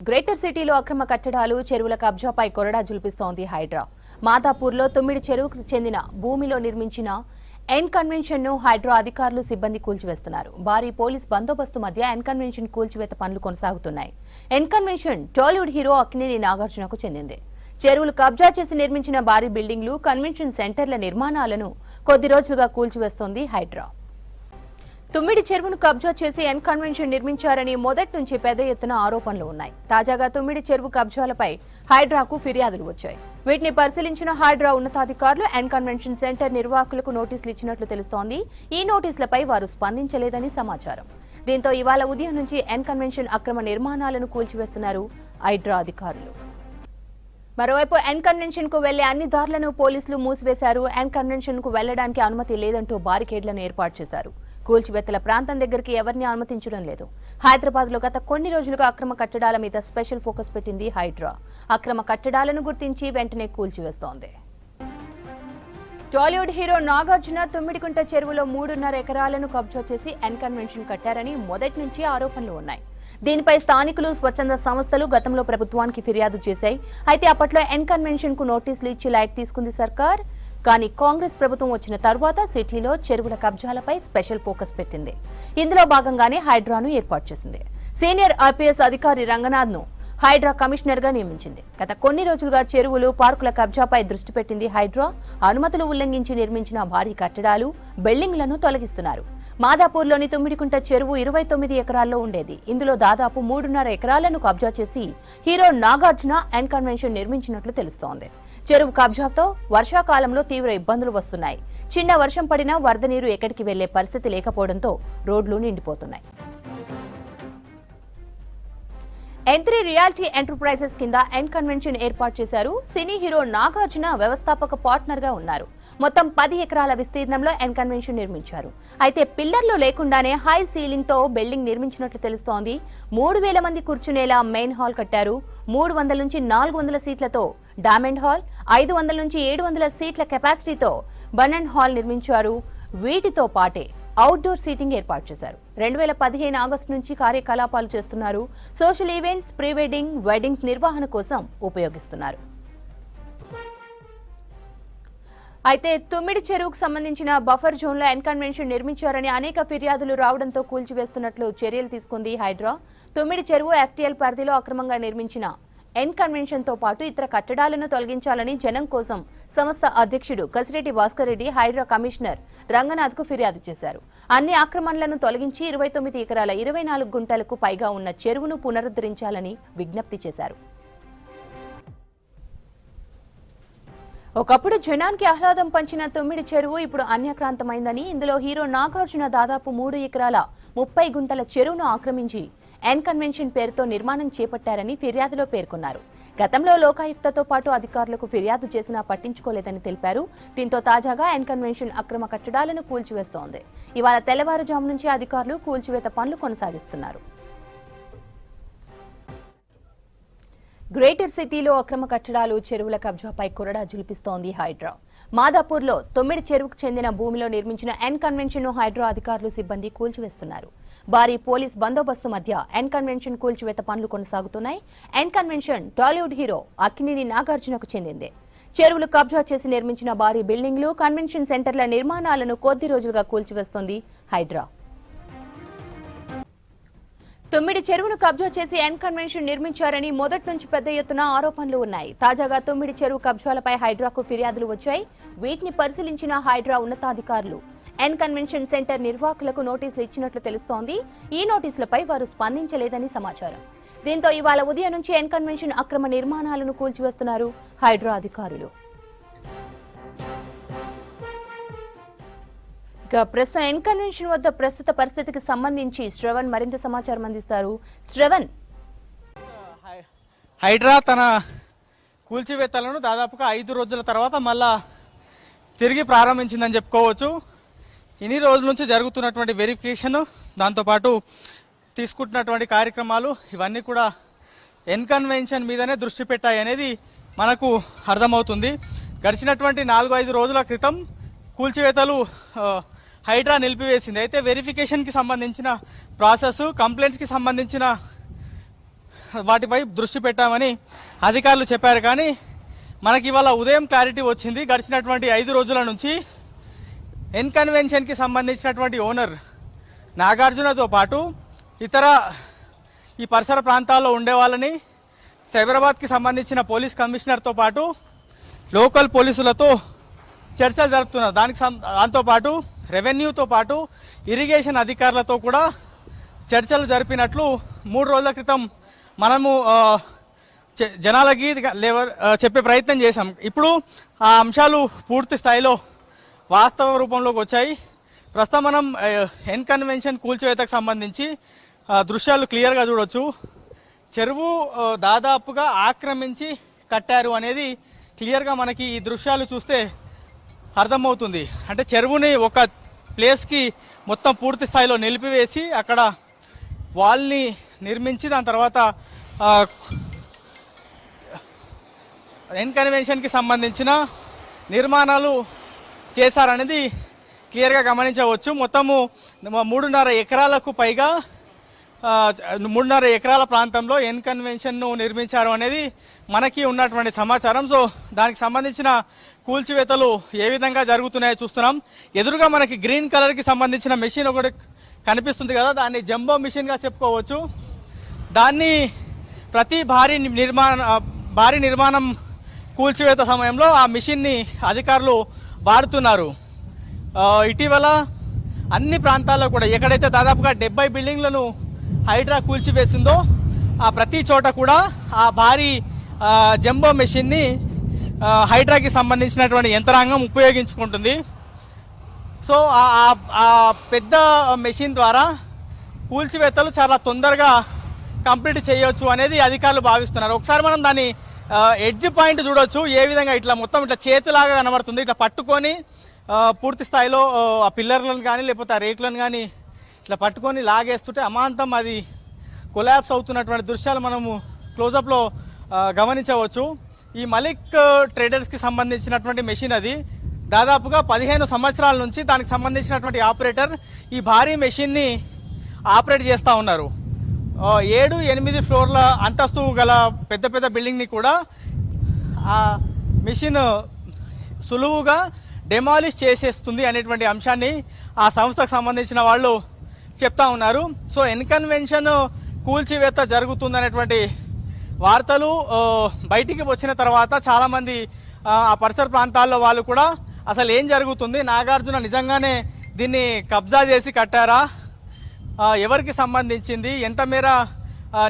Greater సిటీలో అక్రమ కట్టడాలు చెరువుల కబ్జాపై కొరడా జులిపిస్తోంది హైడ్రా. మాదాపూర్లో 9 చెరువుకు చెందిన భూమిలో నిర్మించిన ఎన్ కన్వెన్షన్ ను హైడ్రా అధికారులు సిబ్బంది కూల్చివేస్తున్నారు. భారీ పోలీస్ బందోబస్తు మధ్య ఎన్ కన్వెన్షన్ కూల్చివేత పనులు కొనసాగుతున్నాయి. N convention Tollywood hero Akkineni నాగార్జునకు చెందింది. చెరువులు కబ్జా చేసి నిర్మించిన భారీ బిల్డింగ్లు, కన్వెన్షన్ సెంటర్ల నిర్మాణాలను కొద్ది రోజులుగా కూల్చివేస్తోంది హైడ్రా. తుమ్మిడి చెరువును కబ్జా చేసి ఎన్ కన్వెన్షన్ నిర్మించారని మొదటి నుంచి పెద్ద ఎత్తున ఆరోపణలు ఉన్నాయి. తాజాగా తుమ్మిడి చెరువు కబ్జాలపై హైడ్రాకు ఫిర్యాదులు వచ్చాయి. వీటిని పరిశీలించిన హైడ్రా ఉన్నతాధికారులు ఎన్ కన్వెన్షన్ సెంటర్ నిర్వాహకులకు నోటీసులు ఇచ్చినట్లు తెలుస్తోంది. ఈ నోటీసులపై వారు స్పందించలేదని సమాచారం. దీంతో ఇవాళ ఉదయం నుంచి ఎన్ కన్వెన్షన్ అక్రమ నిర్మాణాలను కూల్చివేస్తున్నారు హైడ్రా అధికారులు. మరోవైపు ఎన్ కన్వెన్షన్ కు వెళ్లే అన్ని దారులను పోలీసులు మూసివేశారు. ఎన్ కన్వెన్షన్ కు వెళ్లడానికి అనుమతి లేదంటూ బారికేడ్లను ఏర్పాటు చేశారు. కూల్చివేతల ప్రాంతం దగ్గరికి ఎవరిని అనుమతించడం లేదు. హైదరాబాద్ లో గత కొన్ని రోజులుగా అక్రమ కట్టడాల మీద స్పెషల్ ఫోకస్ పెట్టింది హైడ్రా. అక్రమ కట్టడాలను గుర్తించి వెంటనే కూల్చివేస్తోంది. టాలీవుడ్ హీరో నాగార్జున తుమ్మిడికుంట చెరువులో 3.5 ఎకరాలను కబ్జా చేసి ఎన్ కన్వెన్షన్ కట్టారని మొదటి నుంచి ఆరోపణలు ఉన్నాయి. దీనిపై స్థానికులు, స్వచ్ఛంద సంస్థలు గతంలో ప్రభుత్వానికి ఫిర్యాదు చేశాయి. అయితే అప్పట్లో ఎన్ కన్వెన్షన్ కు నోటీసులు ఇచ్చి లైట్ తీసుకుంది సర్కార్. కానీ కాంగ్రెస్ ప్రభుత్వం వచ్చిన తర్వాత సిటీలో చెరువుల కబ్జాలపై స్పెషల్ ఫోకస్ పెట్టింది. ఇందులో భాగంగానే హైడ్రాను ఏర్పాటు చేసింది. సీనియర్ ఐపీఎస్ అధికారి రంగనాథ్ ను హైడ్రా కమిషనర్ గా నియమించింది. గత కొన్ని రోజులుగా చెరువులు, పార్కుల కబ్జాపై దృష్టి పెట్టింది హైడ్రా. అనుమతులు ఉల్లంఘించి నిర్మించిన భారీ కట్టడాలు, బిల్డింగ్లను తొలగిస్తున్నారు. మాదాపూర్లోని తుమ్మిడికుంట చెరువు 29 ఎకరాల్లో ఉండేది. ఇందులో దాదాపు 3.5 ఎకరాలను కబ్జా చేసి హీరో నాగార్జున ఎన్ కన్వెన్షన్ నిర్మించినట్లు తెలుస్తోంది. చెరువు కబ్జాతో వర్షాకాలంలో తీవ్ర ఇబ్బందులు వస్తున్నాయి. చిన్న వర్షం పడినా వరద నీరు ఎక్కడికి వెళ్లే పరిస్థితి లేకపోవడంతో రోడ్లు నిండిపోతున్నాయి. M3 రియాలిటీ ఎంటర్ప్రైజెస్ కింద ఎన్ కన్వెన్షన్ ఏర్పాటు చేశారు. సినీ హీరో నాగార్జున వ్యవస్థాపక పార్ట్నర్ గా ఉన్నారు. మొత్తం 10 ఎకరాల విస్తీర్ణంలో ఎన్ కన్వెన్షన్ నిర్మించారు. అయితే పిల్లర్లు లేకుండానే హై సీలింగ్ తో బిల్డింగ్ నిర్మించినట్లు తెలుస్తోంది. 3000 మంది కూర్చునేలా మెయిన్ హాల్ కట్టారు. 300 నుంచి 400 సీట్లతో డైమండ్ హాల్, 500 నుంచి 700 సీట్ల కెపాసిటీతో బనన్ హాల్ నిర్మించారు. వీటితో పాటే అవుట్డోర్ సీటింగ్ ఏర్పాటు చేశారు. 2015 ఆగస్టు నుంచి కార్యకలాపాలు చేస్తున్నారు. Social events, pre wedding, weddings నిర్వహణ కోసం ఉపయోగిస్తున్నారు. అయితే తుమ్మిడి చెరువుకు సంబంధించిన బఫర్ జోన్లో ఎన్ కన్వెన్షన్ నిర్మించారని అనేక ఫిర్యాదులు రావడంతో కూల్చివేస్తున్నట్లు చర్యలు తీసుకుంది హైడ్రా. తుమ్మిడి చెరువు ఎఫ్టీఎల్ పరిధిలో అక్రమంగా నిర్మించిన ఎన్ కన్వెన్షన్ తో పాటు ఇతర కట్టడాలను తొలగించాలని జనం కోసం సంస్థ అధ్యక్షుడు కసిరెడ్డి భాస్కర్ రెడ్డి హైడ్రా కమిషనర్ రంగనాథ్ కు ఫిర్యాదు చేశారు. అన్ని ఆక్రమణలను తొలగించి 29 ఎకరాల 24 గుంటలకు పైగా ఉన్న చెరువును పునరుద్ధరించాలని విజ్ఞప్తి చేశారు. ఒకప్పుడు జనానికి ఆహ్లాదం పంచిన తుమ్మిడి చెరువు ఇప్పుడు అన్యక్రాంతమైందని, ఇందులో హీరో నాగార్జున దాదాపు 3 ఎకరాల 30 గుంటల చెరువును ఆక్రమించి ఎన్ కన్వెన్షన్ పేరుతో నిర్మాణం చేపట్టారని ఫిర్యాదులో పేర్కొన్నారు. గతంలో లోకాయుక్తతో పాటు అధికారులకు ఫిర్యాదు చేసినా పట్టించుకోలేదని తెలిపారు. దీంతో తాజాగా ఎన్ కన్వెన్షన్ అక్రమ కట్టడాలను కూల్చివేస్తోంది. ఇవాళ తెల్లవారుజాము నుంచి అధికారులు కూల్చివేత పనులు కొనసాగిస్తున్నారు. గ్రేటర్ సిటీలో అక్రమ కట్టడాలు, చెరువుల కబ్జాపై కొరడా జులిపిస్తోంది హైడ్రా. మాదాపూర్లో 9 చెరువుకు చెందిన భూమిలో నిర్మించిన ఎన్ కన్వెన్షన్ ను హైడ్రా అధికారులు, సిబ్బంది కూల్చివేస్తున్నారు. భారీ పోలీస్ బందోబస్తు మధ్య ఎన్ కన్వెన్షన్ కూల్చివేత పనులు కొనసాగుతున్నాయి. N convention Tollywood hero Akkineni నాగార్జునకు చెందింది. చెరువులు కబ్జా చేసి నిర్మించిన భారీ బిల్డింగ్లు, కన్వెన్షన్ సెంటర్ల నిర్మాణాలను కొద్ది రోజులుగా కూల్చివేస్తోంది హైడ్రా. తుమ్మిడి చెరువును కబ్జా చేసి ఎన్ కన్వెన్షన్ నిర్మించారని మొదటి నుంచి పెద్ద ఎత్తున ఆరోపణలు ఉన్నాయి. తాజాగా తుమ్మిడి చెరువు కబ్జాలపై హైడ్రాకు ఫిర్యాదులు వచ్చాయి. వీటిని పరిశీలించిన హైడ్రా ఉన్నతాధికారులు ఎన్ కన్వెన్షన్ సెంటర్ నిర్వాహకులకు నోటీసులు ఇచ్చినట్లు తెలుస్తోంది. ఈ నోటీసులపై వారు స్పందించలేదని సమాచారం. దీంతో ఇవాళ ఉదయం నుంచి ఎన్ కన్వెన్షన్ అక్రమ నిర్మాణాలను కూల్చివేస్తున్నారు హైడ్రా అధికారులు. ప్రస్తుతం ఎన్ కన్వెన్షన్ వద్ద ప్రస్తుత పరిస్థితికి సంబంధించి శ్రవణ్ మరింత సమాచారం అందిస్తారు. శ్రవణ్, హైడ్రా తన కూల్చివేతలను దాదాపుగా 5 రోజుల తర్వాత మళ్ళా తిరిగి ప్రారంభించిందని చెప్పుకోవచ్చు. ఇన్ని రోజుల నుంచి జరుగుతున్నటువంటి వెరిఫికేషన్, దాంతోపాటు తీసుకుంటున్నటువంటి కార్యక్రమాలు ఇవన్నీ కూడా ఎన్ కన్వెన్షన్ మీదనే దృష్టి పెట్టాయి అనేది మనకు అర్థమవుతుంది. గడిచినటువంటి 4-5 రోజుల క్రితం కూల్చివేతలు హైడ్రా నిలిపివేసింది. అయితే వెరిఫికేషన్కి సంబంధించిన ప్రాసెస్, కంప్లైంట్స్కి సంబంధించిన వాటిపై దృష్టి పెట్టామని అధికారులు చెప్పారు. కానీ మనకి ఇవాళ ఉదయం క్లారిటీ వచ్చింది. గడిచినటువంటి 5 రోజుల నుంచి ఎన్కన్వెన్షన్కి సంబంధించినటువంటి ఓనర్ నాగార్జునతో పాటు ఇతర ఈ పరిసర ప్రాంతాల్లో ఉండే వాళ్ళని సైబరాబాద్కి సంబంధించిన పోలీస్ కమిషనర్తో పాటు లోకల్ పోలీసులతో చర్చలు జరుపుతున్నారు. దాంతోపాటు రెవెన్యూతో పాటు ఇరిగేషన్ అధికారులతో కూడా చర్చలు జరిపినట్లు 3 రోజుల క్రితం మనము జనాలకి చెప్పే ప్రయత్నం చేశాం. ఇప్పుడు ఆ అంశాలు పూర్తి స్థాయిలో వాస్తవ రూపంలోకి వచ్చాయి. ప్రస్తుతం మనం ఎన్కన్వెన్షన్ కూల్చివేతకు సంబంధించి దృశ్యాలు క్లియర్గా చూడొచ్చు. చెరువు దాదాపుగా ఆక్రమించి కట్టారు అనేది క్లియర్గా మనకి ఈ దృశ్యాలు చూస్తే అర్థమవుతుంది. అంటే చెరువుని ఒక ప్లేస్కి మొత్తం పూర్తి స్థాయిలో నిలిపివేసి అక్కడ వాల్ని నిర్మించి దాని తర్వాత ఎన్కన్వెన్షన్కి సంబంధించిన నిర్మాణాలు చేశారనేది క్లియర్గా గమనించవచ్చు. మొత్తము 3.5 ఎకరాలకు పైగా 3.5 ఎకరాల ప్రాంతంలో ఎన్కన్వెన్షన్ను నిర్మించారు అనేది మనకి ఉన్నటువంటి సమాచారం. సో దానికి సంబంధించిన కూల్చివేతలు ఏ విధంగా జరుగుతున్నాయో చూస్తున్నాం. ఎదురుగా మనకి గ్రీన్ కలర్కి సంబంధించిన మెషిన్ ఒకటి కనిపిస్తుంది కదా, దాన్ని జంబో మిషన్గా చెప్పుకోవచ్చు. దాన్ని ప్రతి భారీ నిర్మాణం కూల్చివేత సమయంలో ఆ మిషన్ని అధికారులు వాడుతున్నారు. ఇటీవల అన్ని ప్రాంతాల్లో కూడా ఎక్కడైతే దాదాపుగా 70 బిల్డింగ్లను హైడ్రా కూల్చివేసిందో ఆ ప్రతి చోట కూడా ఆ భారీ జంబో మెషిన్ని హైడ్రాకి సంబంధించినటువంటి యంత్రాంగం ఉపయోగించుకుంటుంది. సో ఆ పెద్ద మెషిన్ ద్వారా కూల్చివేతలు చాలా తొందరగా కంప్లీట్ చేయొచ్చు అనేది అధికారులు భావిస్తున్నారు. ఒకసారి మనం దాని ఎడ్జ్ పాయింట్ చూడొచ్చు. ఏ విధంగా ఇట్లా మొత్తం ఇట్లా చేతిలాగా కనబడుతుంది. ఇట్లా పట్టుకొని పూర్తి స్థాయిలో ఆ పిల్లర్లను కానీ లేకపోతే ఆ రేకులను కానీ ఇట్లా పట్టుకొని లాగేస్తుంటే అమాంతం అది కొలాప్స్ అవుతున్నటువంటి దృశ్యాలు మనము క్లోజప్లో గమనించవచ్చు. ఈ మలిక్ ట్రేడర్స్కి సంబంధించినటువంటి మెషిన్ అది. దాదాపుగా 15 సంవత్సరాల నుంచి దానికి సంబంధించినటువంటి ఆపరేటర్ ఈ భారీ మెషిన్ని ఆపరేట్ చేస్తూ ఉన్నారు. 7-8 ఫ్లోర్ల అంతస్తు గల పెద్ద పెద్ద బిల్డింగ్ని కూడా ఆ మెషిన్ సులువుగా డెమాలిష్ చేసేస్తుంది అనేటువంటి అంశాన్ని ఆ సంస్థకు సంబంధించిన వాళ్ళు చెప్తా ఉన్నారు. సో ఎన్కన్వెన్షన్ కూల్చివేత జరుగుతుందనేటువంటి వార్తలు బయటికి వచ్చిన తర్వాత చాలామంది ఆ పరిసర ప్రాంతాల్లో వాళ్ళు కూడా అసలు ఏం జరుగుతుంది, నాగార్జున నిజంగానే దీన్ని కబ్జా చేసి కట్టారా, ఎవరికి సంబంధించింది, ఎంత మేర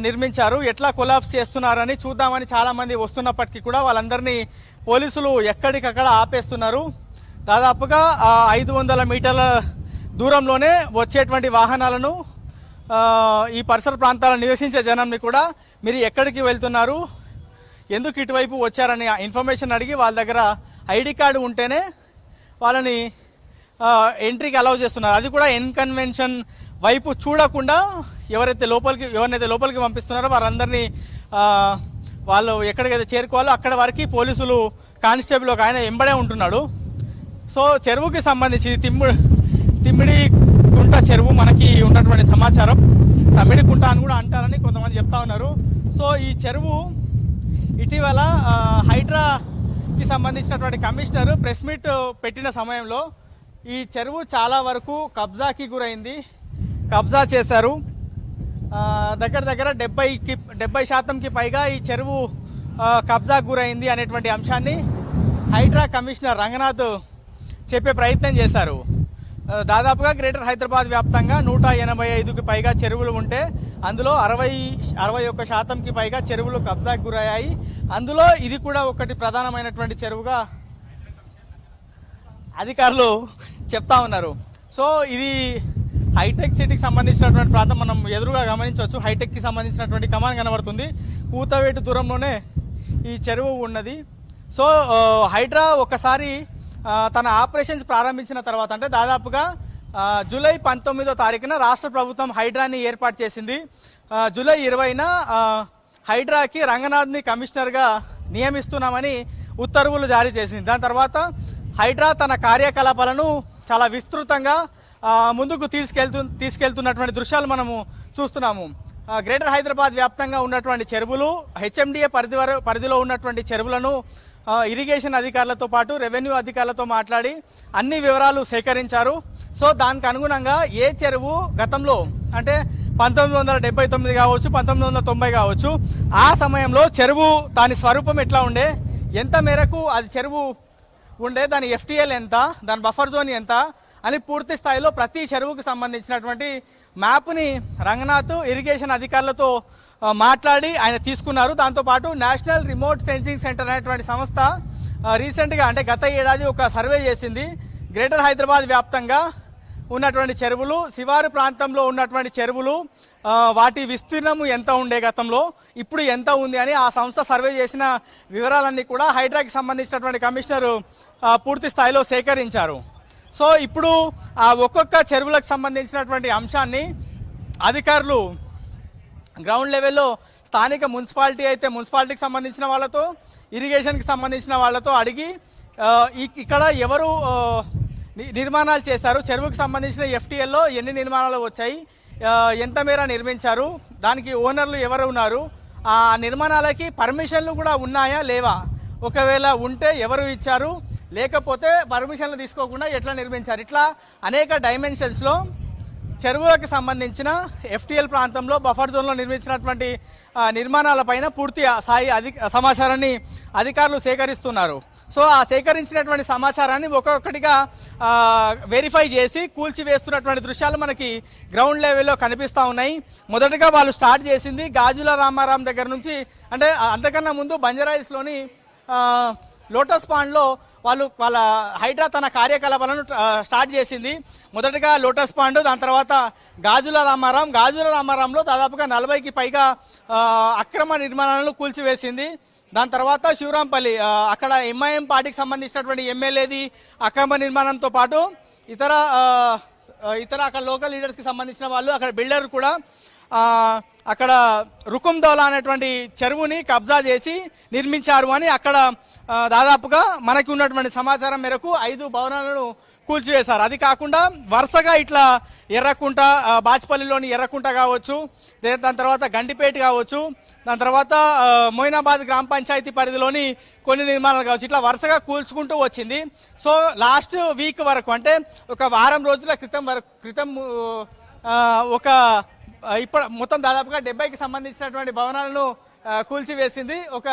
నిర్మించారు, ఎట్లా కొలాప్స్ చేస్తున్నారని చూద్దామని చాలామంది వస్తున్నప్పటికీ కూడా వాళ్ళందరినీ పోలీసులు ఎక్కడికక్కడ ఆపేస్తున్నారు. దాదాపుగా 500 మీటర్ల దూరంలోనే వచ్చేటువంటి వాహనాలను ఈ పరిసర ప్రాంతాలను నివసించే జనాన్ని కూడా మీరు ఎక్కడికి వెళ్తున్నారు, ఎందుకు ఇటువైపు వచ్చారని ఇన్ఫర్మేషన్ అడిగి వాళ్ళ దగ్గర ఐడి కార్డు ఉంటేనే వాళ్ళని ఎంట్రీకి అలౌ చేస్తున్నారు. అది కూడా ఎన్కన్వెన్షన్ వైపు చూడకుండా ఎవరైతే లోపలికి పంపిస్తున్నారో వారందరినీ వాళ్ళు ఎక్కడికైతే చేరుకోవాలో అక్కడ వరకు పోలీసులు కానిస్టేబుల్ ఒక ఆయన వెంబడే ఉంటున్నాడు. సో చెరువుకి సంబంధించి తిమ్మిడి కుంట చెరువు మనకి ఉన్నటువంటి సమాచారం. తమిడి కుంట అని కూడా అంటారని కొంతమంది చెప్తా ఉన్నారు. సో ఈ చెరువు ఇటీవల హైడ్రాకి సంబంధించినటువంటి కమిషనర్ ప్రెస్ మీట్ పెట్టిన సమయంలో ఈ చెరువు చాలా వరకు కబ్జాకి గురైంది, కబ్జా చేశారు. దగ్గర 70% పైగా ఈ చెరువు కబ్జాకు గురైంది అనేటువంటి అంశాన్ని హైడ్రా కమిషనర్ రంగనాథ్ చెప్పే ప్రయత్నం చేశారు. దాదాపుగా గ్రేటర్ హైదరాబాద్ వ్యాప్తంగా 185కి పైగా చెరువులు ఉంటే అందులో 61%కి పైగా చెరువులు కబ్జాకు గురయ్యాయి. అందులో ఇది కూడా ఒకటి ప్రధానమైనటువంటి చెరువుగా అధికారులు చెప్తా ఉన్నారు. సో ఇది హైటెక్ సిటీకి సంబంధించినటువంటి ప్రాంతం మనం ఎదురుగా గమనించవచ్చు. హైటెక్కి సంబంధించినటువంటి కమాన్ కనబడుతుంది. కూతవేటు దూరంలోనే ఈ చెరువు ఉన్నది. సో హైడ్రా ఒకసారి తన ఆపరేషన్స్ ప్రారంభించిన తర్వాత అంటే దాదాపుగా జూలై 19వ తారీఖున రాష్ట్ర ప్రభుత్వం హైడ్రాని ఏర్పాటు చేసింది. జూలై 20న హైడ్రాకి రంగనాథ్ని కమిషనర్గా నియమిస్తున్నామని ఉత్తర్వులు జారీ చేసింది. దాని తర్వాత హైడ్రా తన కార్యకలాపాలను చాలా విస్తృతంగా ముందుకు తీసుకెళ్తున్నటువంటి దృశ్యాలు మనము చూస్తున్నాము. గ్రేటర్ హైదరాబాద్ వ్యాప్తంగా ఉన్నటువంటి చెరువులు హెచ్ఎండిఏ పరిధిలో ఉన్నటువంటి చెరువులను ఇరిగేషన్ అధికారులతో పాటు రెవెన్యూ అధికారులతో మాట్లాడి అన్ని వివరాలు సేకరించారు. సో దానికి అనుగుణంగా ఏ చెరువు గతంలో అంటే 1979 కావచ్చు, 1990 కావచ్చు, ఆ సమయంలో చెరువు దాని స్వరూపం ఎట్లా ఉండే, ఎంత మేరకు అది చెరువు ఉండే, దాని ఎఫ్టీఎల్ ఎంత, దాని బఫర్ జోన్ ఎంత అని పూర్తి స్థాయిలో ప్రతి చెరువుకు సంబంధించినటువంటి మ్యాప్ని రంగనాథ్ ఇరిగేషన్ అధికారులతో మాట్లాడి ఆయన తీసుకున్నారు. దాంతోపాటు నేషనల్ రిమోట్ సెన్సింగ్ సెంటర్ అనేటువంటి సంస్థ రీసెంట్గా అంటే గత ఏడాది ఒక సర్వే చేసింది. గ్రేటర్ హైదరాబాద్ వ్యాప్తంగా ఉన్నటువంటి చెరువులు, శివారు ప్రాంతంలో ఉన్నటువంటి చెరువులు, వాటి విస్తీర్ణము ఎంత ఉండే గతంలో, ఇప్పుడు ఎంత ఉంది అని ఆ సంస్థ సర్వే చేసిన వివరాలన్నీ కూడా హైడ్రాకి సంబంధించినటువంటి కమిషనర్ పూర్తి స్థాయిలో సేకరించారు. సో ఇప్పుడు ఆ ఒక్కొక్క చెరువులకు సంబంధించినటువంటి అంశాన్ని అధికారులు గ్రౌండ్ లెవెల్లో స్థానిక మున్సిపాలిటీ అయితే మున్సిపాలిటీకి సంబంధించిన వాళ్ళతో, ఇరిగేషన్కి సంబంధించిన వాళ్ళతో అడిగి ఇక్కడ ఎవరు నిర్మాణాలు చేశారు, చెరువుకు సంబంధించిన ఎఫ్టీఎల్లో ఎన్ని నిర్మాణాలు వచ్చాయి, ఎంత మేర నిర్మించారు, దానికి ఓనర్లు ఎవరు ఉన్నారు, ఆ నిర్మాణాలకి పర్మిషన్లు కూడా ఉన్నాయా లేవా, ఒకవేళ ఉంటే ఎవరు ఇచ్చారు, లేకపోతే పర్మిషన్లు తీసుకోకుండా ఎట్లా నిర్మించారు, ఇట్లా అనేక డైమెన్షన్స్లో చెరువులకు సంబంధించిన ఎఫ్టీఎల్ ప్రాంతంలో బఫర్ జోన్లో నిర్మించినటువంటి నిర్మాణాలపైన పూర్తి సమాచారాన్ని అధికారులు సేకరిస్తున్నారు. సో ఆ సేకరించినటువంటి సమాచారాన్ని ఒక్కొక్కటిగా వెరిఫై చేసి కూల్చివేస్తున్నటువంటి దృశ్యాలు మనకి గ్రౌండ్ లెవెల్లో కనిపిస్తూ ఉన్నాయి. మొదటగా వాళ్ళు స్టార్ట్ చేసింది గాజుల రామారాం దగ్గర నుంచి, అంటే అంతకన్నా ముందు బంజారాహిల్స్లోని లోటస్ పాండ్లో వాళ్ళ హైడ్రా తన కార్యకలాపాలను స్టార్ట్ చేసింది. మొదటగా లోటస్ పాండ్, దాని తర్వాత గాజుల రామారంలో దాదాపుగా 40కి పైగా అక్రమ నిర్మాణాలను కూల్చివేసింది. దాని తర్వాత శివరాంపల్లి, అక్కడ ఎంఐఎం పార్టీకి సంబంధించినటువంటి ఎమ్మెల్యేది అక్రమ నిర్మాణంతో పాటు ఇతర అక్కడ లోకల్ లీడర్స్కి సంబంధించిన వాళ్ళు, అక్కడ బిల్డర్ కూడా అక్కడ రుకుందౌలా అనేటువంటి చెరువుని కబ్జా చేసి నిర్మించారు అని అక్కడ దాదాపుగా మనకి ఉన్నటువంటి సమాచారం మేరకు 5 భవనాలను కూల్చివేశారు. అది కాకుండా వరుసగా ఇట్లా ఎర్రకుంట, బాచ్పల్లిలోని ఎర్రకుంట కావచ్చు, దాని తర్వాత గండిపేట కావచ్చు, దాని తర్వాత మొయినాబాద్ గ్రామ పంచాయతీ పరిధిలోని కొన్ని నిర్మాణాలు కావచ్చు, ఇట్లా వరుసగా కూల్చుకుంటూ వచ్చింది. సో లాస్ట్ వీక్ వరకు అంటే ఒక వారం రోజుల క్రితం ఒక ఇప్పుడు మొత్తం దాదాపుగా 70కి సంబంధించినటువంటి భవనాలను కూల్చివేసింది. ఒక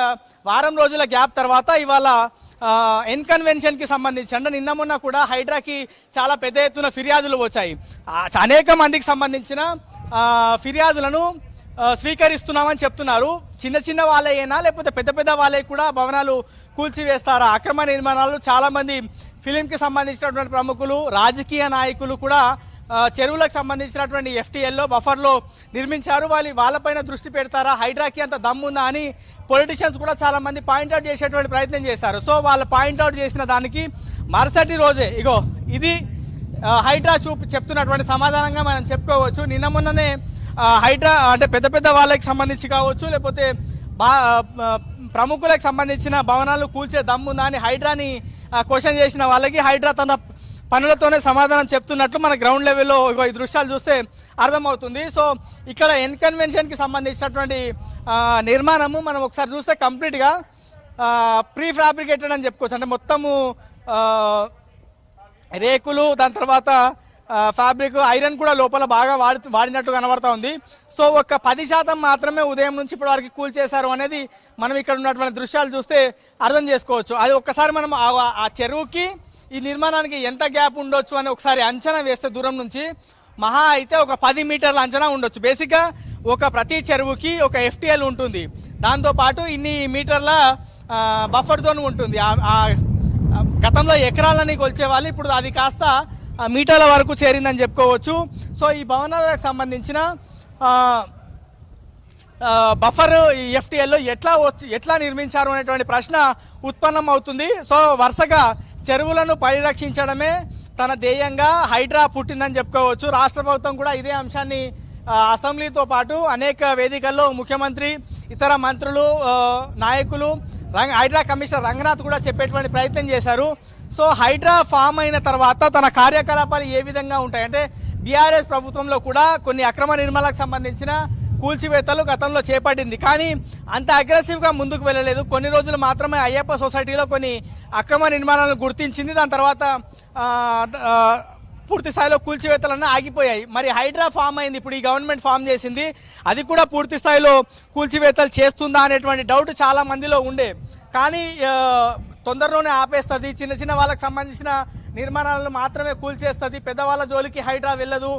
వారం రోజుల గ్యాప్ తర్వాత ఇవాళ ఎన్కన్వెన్షన్కి సంబంధించి అంటే నిన్న మొన్న కూడా హైడ్రాకి చాలా పెద్ద ఎత్తున ఫిర్యాదులు వచ్చాయి. అనేక మందికి సంబంధించిన ఫిర్యాదులను స్వీకరిస్తున్నామని చెప్తున్నారు. చిన్న వాళ్ళైనా లేకపోతే పెద్ద వాళ్ళే కూడా భవనాలు కూల్చివేస్తారా, అక్రమ నిర్మాణాలు చాలామంది ఫిలింకి సంబంధించినటువంటి ప్రముఖులు, రాజకీయ నాయకులు కూడా చెరువులకు సంబంధించినటువంటి ఎఫ్టీఎల్లో బఫర్లో నిర్మించారు, వాళ్ళపైన దృష్టి పెడతారా, హైడ్రాకి అంత దమ్ముందా అని పొలిటీషియన్స్ కూడా చాలామంది పాయింట్అవుట్ చేసేటువంటి ప్రయత్నం చేశారు. సో వాళ్ళు పాయింట్అవుట్ చేసిన దానికి మరుసటి రోజే ఇగో ఇది హైడ్రా చెప్తున్నటువంటి సమాధానంగా మనం చెప్పుకోవచ్చు. నిన్న మొన్ననే హైడ్రా అంటే పెద్ద వాళ్ళకి సంబంధించి కావచ్చు, లేకపోతే ప్రముఖులకు సంబంధించిన భవనాలు కూల్చే దమ్ముందా అని హైడ్రాని క్వశ్చన్ చేసిన వాళ్ళకి హైడ్రా తన పనులతోనే సమాధానం చెప్తున్నట్లు మన గ్రౌండ్ లెవెల్లో ఈ దృశ్యాలు చూస్తే అర్థమవుతుంది. సో ఇక్కడ ఎన్కన్వెన్షన్కి సంబంధించినటువంటి నిర్మాణము మనం ఒకసారి చూస్తే కంప్లీట్గా ప్రీ ఫ్యాబ్రికేటెడ్ అని చెప్పుకోవచ్చు. అంటే మొత్తము రేకులు, దాని తర్వాత ఫ్యాబ్రిక్, ఐరన్ కూడా లోపల బాగా వాడినట్టు కనబడతా ఉంది. సో ఒక 10% మాత్రమే ఉదయం నుంచి ఇప్పటి వరకు కూల్చేశారు అనేది మనం ఇక్కడ ఉన్నటువంటి దృశ్యాలు చూస్తే అర్థం చేసుకోవచ్చు. అది ఒక్కసారి మనం ఆ చెరువుకి ఈ నిర్మాణానికి ఎంత గ్యాప్ ఉండొచ్చు అని ఒకసారి అంచనా వేస్తే దూరం నుంచి మహా అయితే ఒక 10 మీటర్ల అంచనా ఉండొచ్చు. బేసిక్గా ప్రతి చెరువుకి ఒక ఎఫ్టీఎల్ ఉంటుంది, దాంతోపాటు ఇన్ని మీటర్ల బఫర్ జోన్ ఉంటుంది. గతంలో ఎకరాలని కొలిచేవాళ్ళు, ఇప్పుడు అది కాస్త మీటర్ల వరకు చేరిందని చెప్పుకోవచ్చు. సో ఈ భవనాలకు సంబంధించిన బఫర్ ఎఫ్టీఎల్లో ఎట్లా నిర్మించారు అనేటువంటి ప్రశ్న ఉత్పన్నం అవుతుంది. సో వరుసగా చెరువులను పరిరక్షించడమే తన ధ్యేయంగా హైడ్రా పుట్టిందని చెప్పుకోవచ్చు. రాష్ట్ర ప్రభుత్వం కూడా ఇదే అంశాన్ని అసెంబ్లీతో పాటు అనేక వేదికల్లో ముఖ్యమంత్రి, ఇతర మంత్రులు, నాయకులు, హైడ్రా కమిషనర్ రంగనాథ్ కూడా చెప్పేటువంటి ప్రయత్నం చేశారు. సో హైడ్రా ఫామ్ అయిన తర్వాత తన కార్యకలాపాలు ఏ విధంగా ఉంటాయి అంటే బీఆర్ఎస్ ప్రభుత్వంలో కూడా కొన్ని అక్రమ నిర్మాణాలకు సంబంధించిన కూల్చివేతలు గతంలో చేపట్టింది. కానీ అంత అగ్రెసివ్గా ముందుకు వెళ్ళలేదు. కొన్ని రోజులు మాత్రమే అయ్యప్ప సొసైటీలో కొన్ని అక్రమ నిర్మాణాలను గుర్తించింది. దాని తర్వాత పూర్తి స్థాయిలో కూల్చివేతలన్నీ ఆగిపోయాయి. మరి హైడ్రా ఫామ్ అయింది, ఇప్పుడు ఈ గవర్నమెంట్ ఫామ్ చేసింది, అది కూడా పూర్తి స్థాయిలో కూల్చివేతలు చేస్తుందా అనేటువంటి డౌట్ చాలా మందిలో ఉండే. కానీ తొందరలోనే ఆపేస్తుంది, చిన్న చిన్న వాళ్ళకి సంబంధించిన నిర్మాణాలను మాత్రమే కూల్చేస్తుంది, పెద్దవాళ్ళ జోలికి హైడ్రా వెళ్ళదు.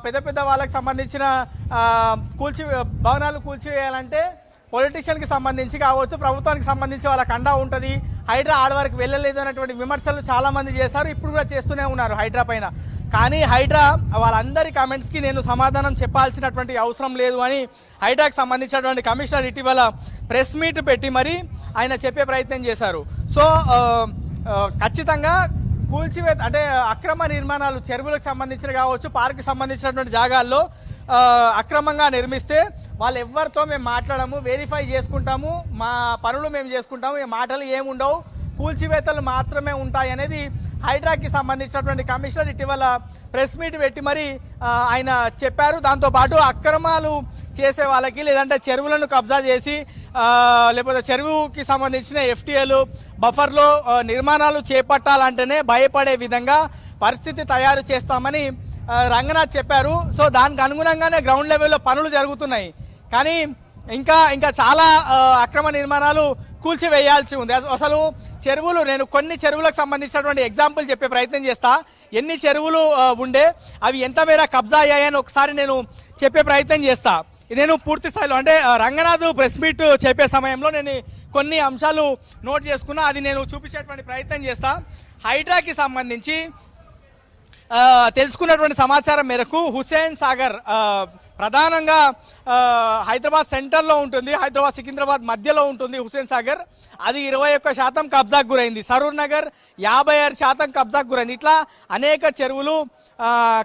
పెద్ద వాళ్ళకి సంబంధించిన భవనాలు కూల్చివేయాలంటే పొలిటీషియన్కి సంబంధించి కావచ్చు, ప్రభుత్వానికి సంబంధించి వాళ్ళకి అండా ఉంటుంది. హైడ్రా ఆడవారికి వెళ్ళలేదు అనేటువంటి విమర్శలు చాలామంది చేస్తారు, ఇప్పుడు కూడా చేస్తూనే ఉన్నారు హైడ్రా పైన. కానీ హైడ్రా వాళ్ళందరి కామెంట్స్కి నేను సమాధానం చెప్పాల్సినటువంటి అవసరం లేదు అని హైడ్రాకి సంబంధించినటువంటి కమిషనర్ ఇటీవల ప్రెస్ మీట్ పెట్టి మరి ఆయన చెప్పే ప్రయత్నం చేశారు. సో ఖచ్చితంగా కూల్చివేత అంటే అక్రమ నిర్మాణాలు చెరువులకు సంబంధించిన కావచ్చు, పార్క్కి సంబంధించినటువంటి జాగాల్లో అక్రమంగా నిర్మిస్తే వాళ్ళు ఎవరితో మేము మాట్లాడము, వెరిఫై చేసుకుంటాము, మా పనులు మేము చేసుకుంటాము, ఈ మాటలు ఏముండవు, కూల్చివేతలు మాత్రమే ఉంటాయి అనేది హైడ్రాకి సంబంధించినటువంటి కమిషనర్ ఇటీవల ప్రెస్ మీట్ పెట్టి మరి ఆయన చెప్పారు. దాంతోపాటు అక్రమాలు చేసే వాళ్ళకి లేదంటే చెరువులను కబ్జా చేసి లేకపోతే చెరువుకి సంబంధించిన ఎఫ్టీఏలు బఫర్లో నిర్మాణాలు చేపట్టాలంటేనే భయపడే విధంగా పరిస్థితి తయారు చేస్తామని రంగనాథ్ చెప్పారు. సో దానికి అనుగుణంగానే గ్రౌండ్ లెవెల్లో పనులు జరుగుతున్నాయి. కానీ ఇంకా చాలా అక్రమ నిర్మాణాలు కూల్చివేయాల్సి ఉంది. అసలు చెరువులు నేను కొన్ని చెరువులకు సంబంధించినటువంటి ఎగ్జాంపుల్ చెప్పే ప్రయత్నం చేస్తా. ఎన్ని చెరువులు ఉండే, అవి ఎంత మేర కబ్జా అయ్యాయని ఒకసారి నేను చెప్పే ప్రయత్నం చేస్తా. నేను పూర్తి స్థాయిలో అంటే రంగనాథ్ ప్రెస్ మీట్ చెప్పే సమయంలో నేను కొన్ని అంశాలు నోట్ చేసుకున్నా, అది నేను చూపించేటువంటి ప్రయత్నం చేస్తా. హైడ్రాకి సంబంధించి తెలుసుకున్నటువంటి సమాచారం మేరకు హుస్సేన్ సాగర్ ప్రధానంగా హైదరాబాద్ సెంటర్లో ఉంటుంది, హైదరాబాద్ సికింద్రాబాద్ మధ్యలో ఉంటుంది హుస్సేన్ సాగర్. అది 21% కబ్జాకు గురైంది. సరూర్ నగర్ 56% కబ్జాకు గురైంది. ఇట్లా అనేక చెరువులు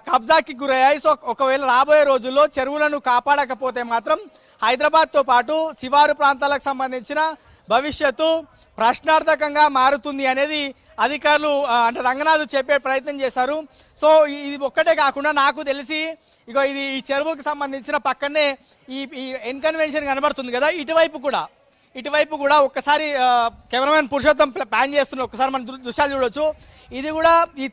కబ్జాకి గురయ్యాయి. సో ఒకవేళ రాబోయే రోజుల్లో చెరువులను కాపాడకపోతే మాత్రం హైదరాబాద్తో పాటు శివారు ప్రాంతాలకు సంబంధించిన భవిష్యత్తు ప్రశ్నార్థకంగా మారుతుంది అనేది అధికారులు అంటే రంగనాథ్ చెప్పే ప్రయత్నం చేశారు. సో ఇది ఒక్కటే కాకుండా నాకు తెలిసి ఇగో ఇది ఈ చెరువుకి సంబంధించిన పక్కనే ఈ ఎన్కన్వెన్షన్ కనబడుతుంది కదా, ఇటువైపు కూడా ఒక్కసారి కెమెరామెన్ పురుషోత్తం ప్లాన్ చేస్తున్న ఒక్కసారి మన దృశ్యాలు చూడొచ్చు. ఇది కూడా ఈ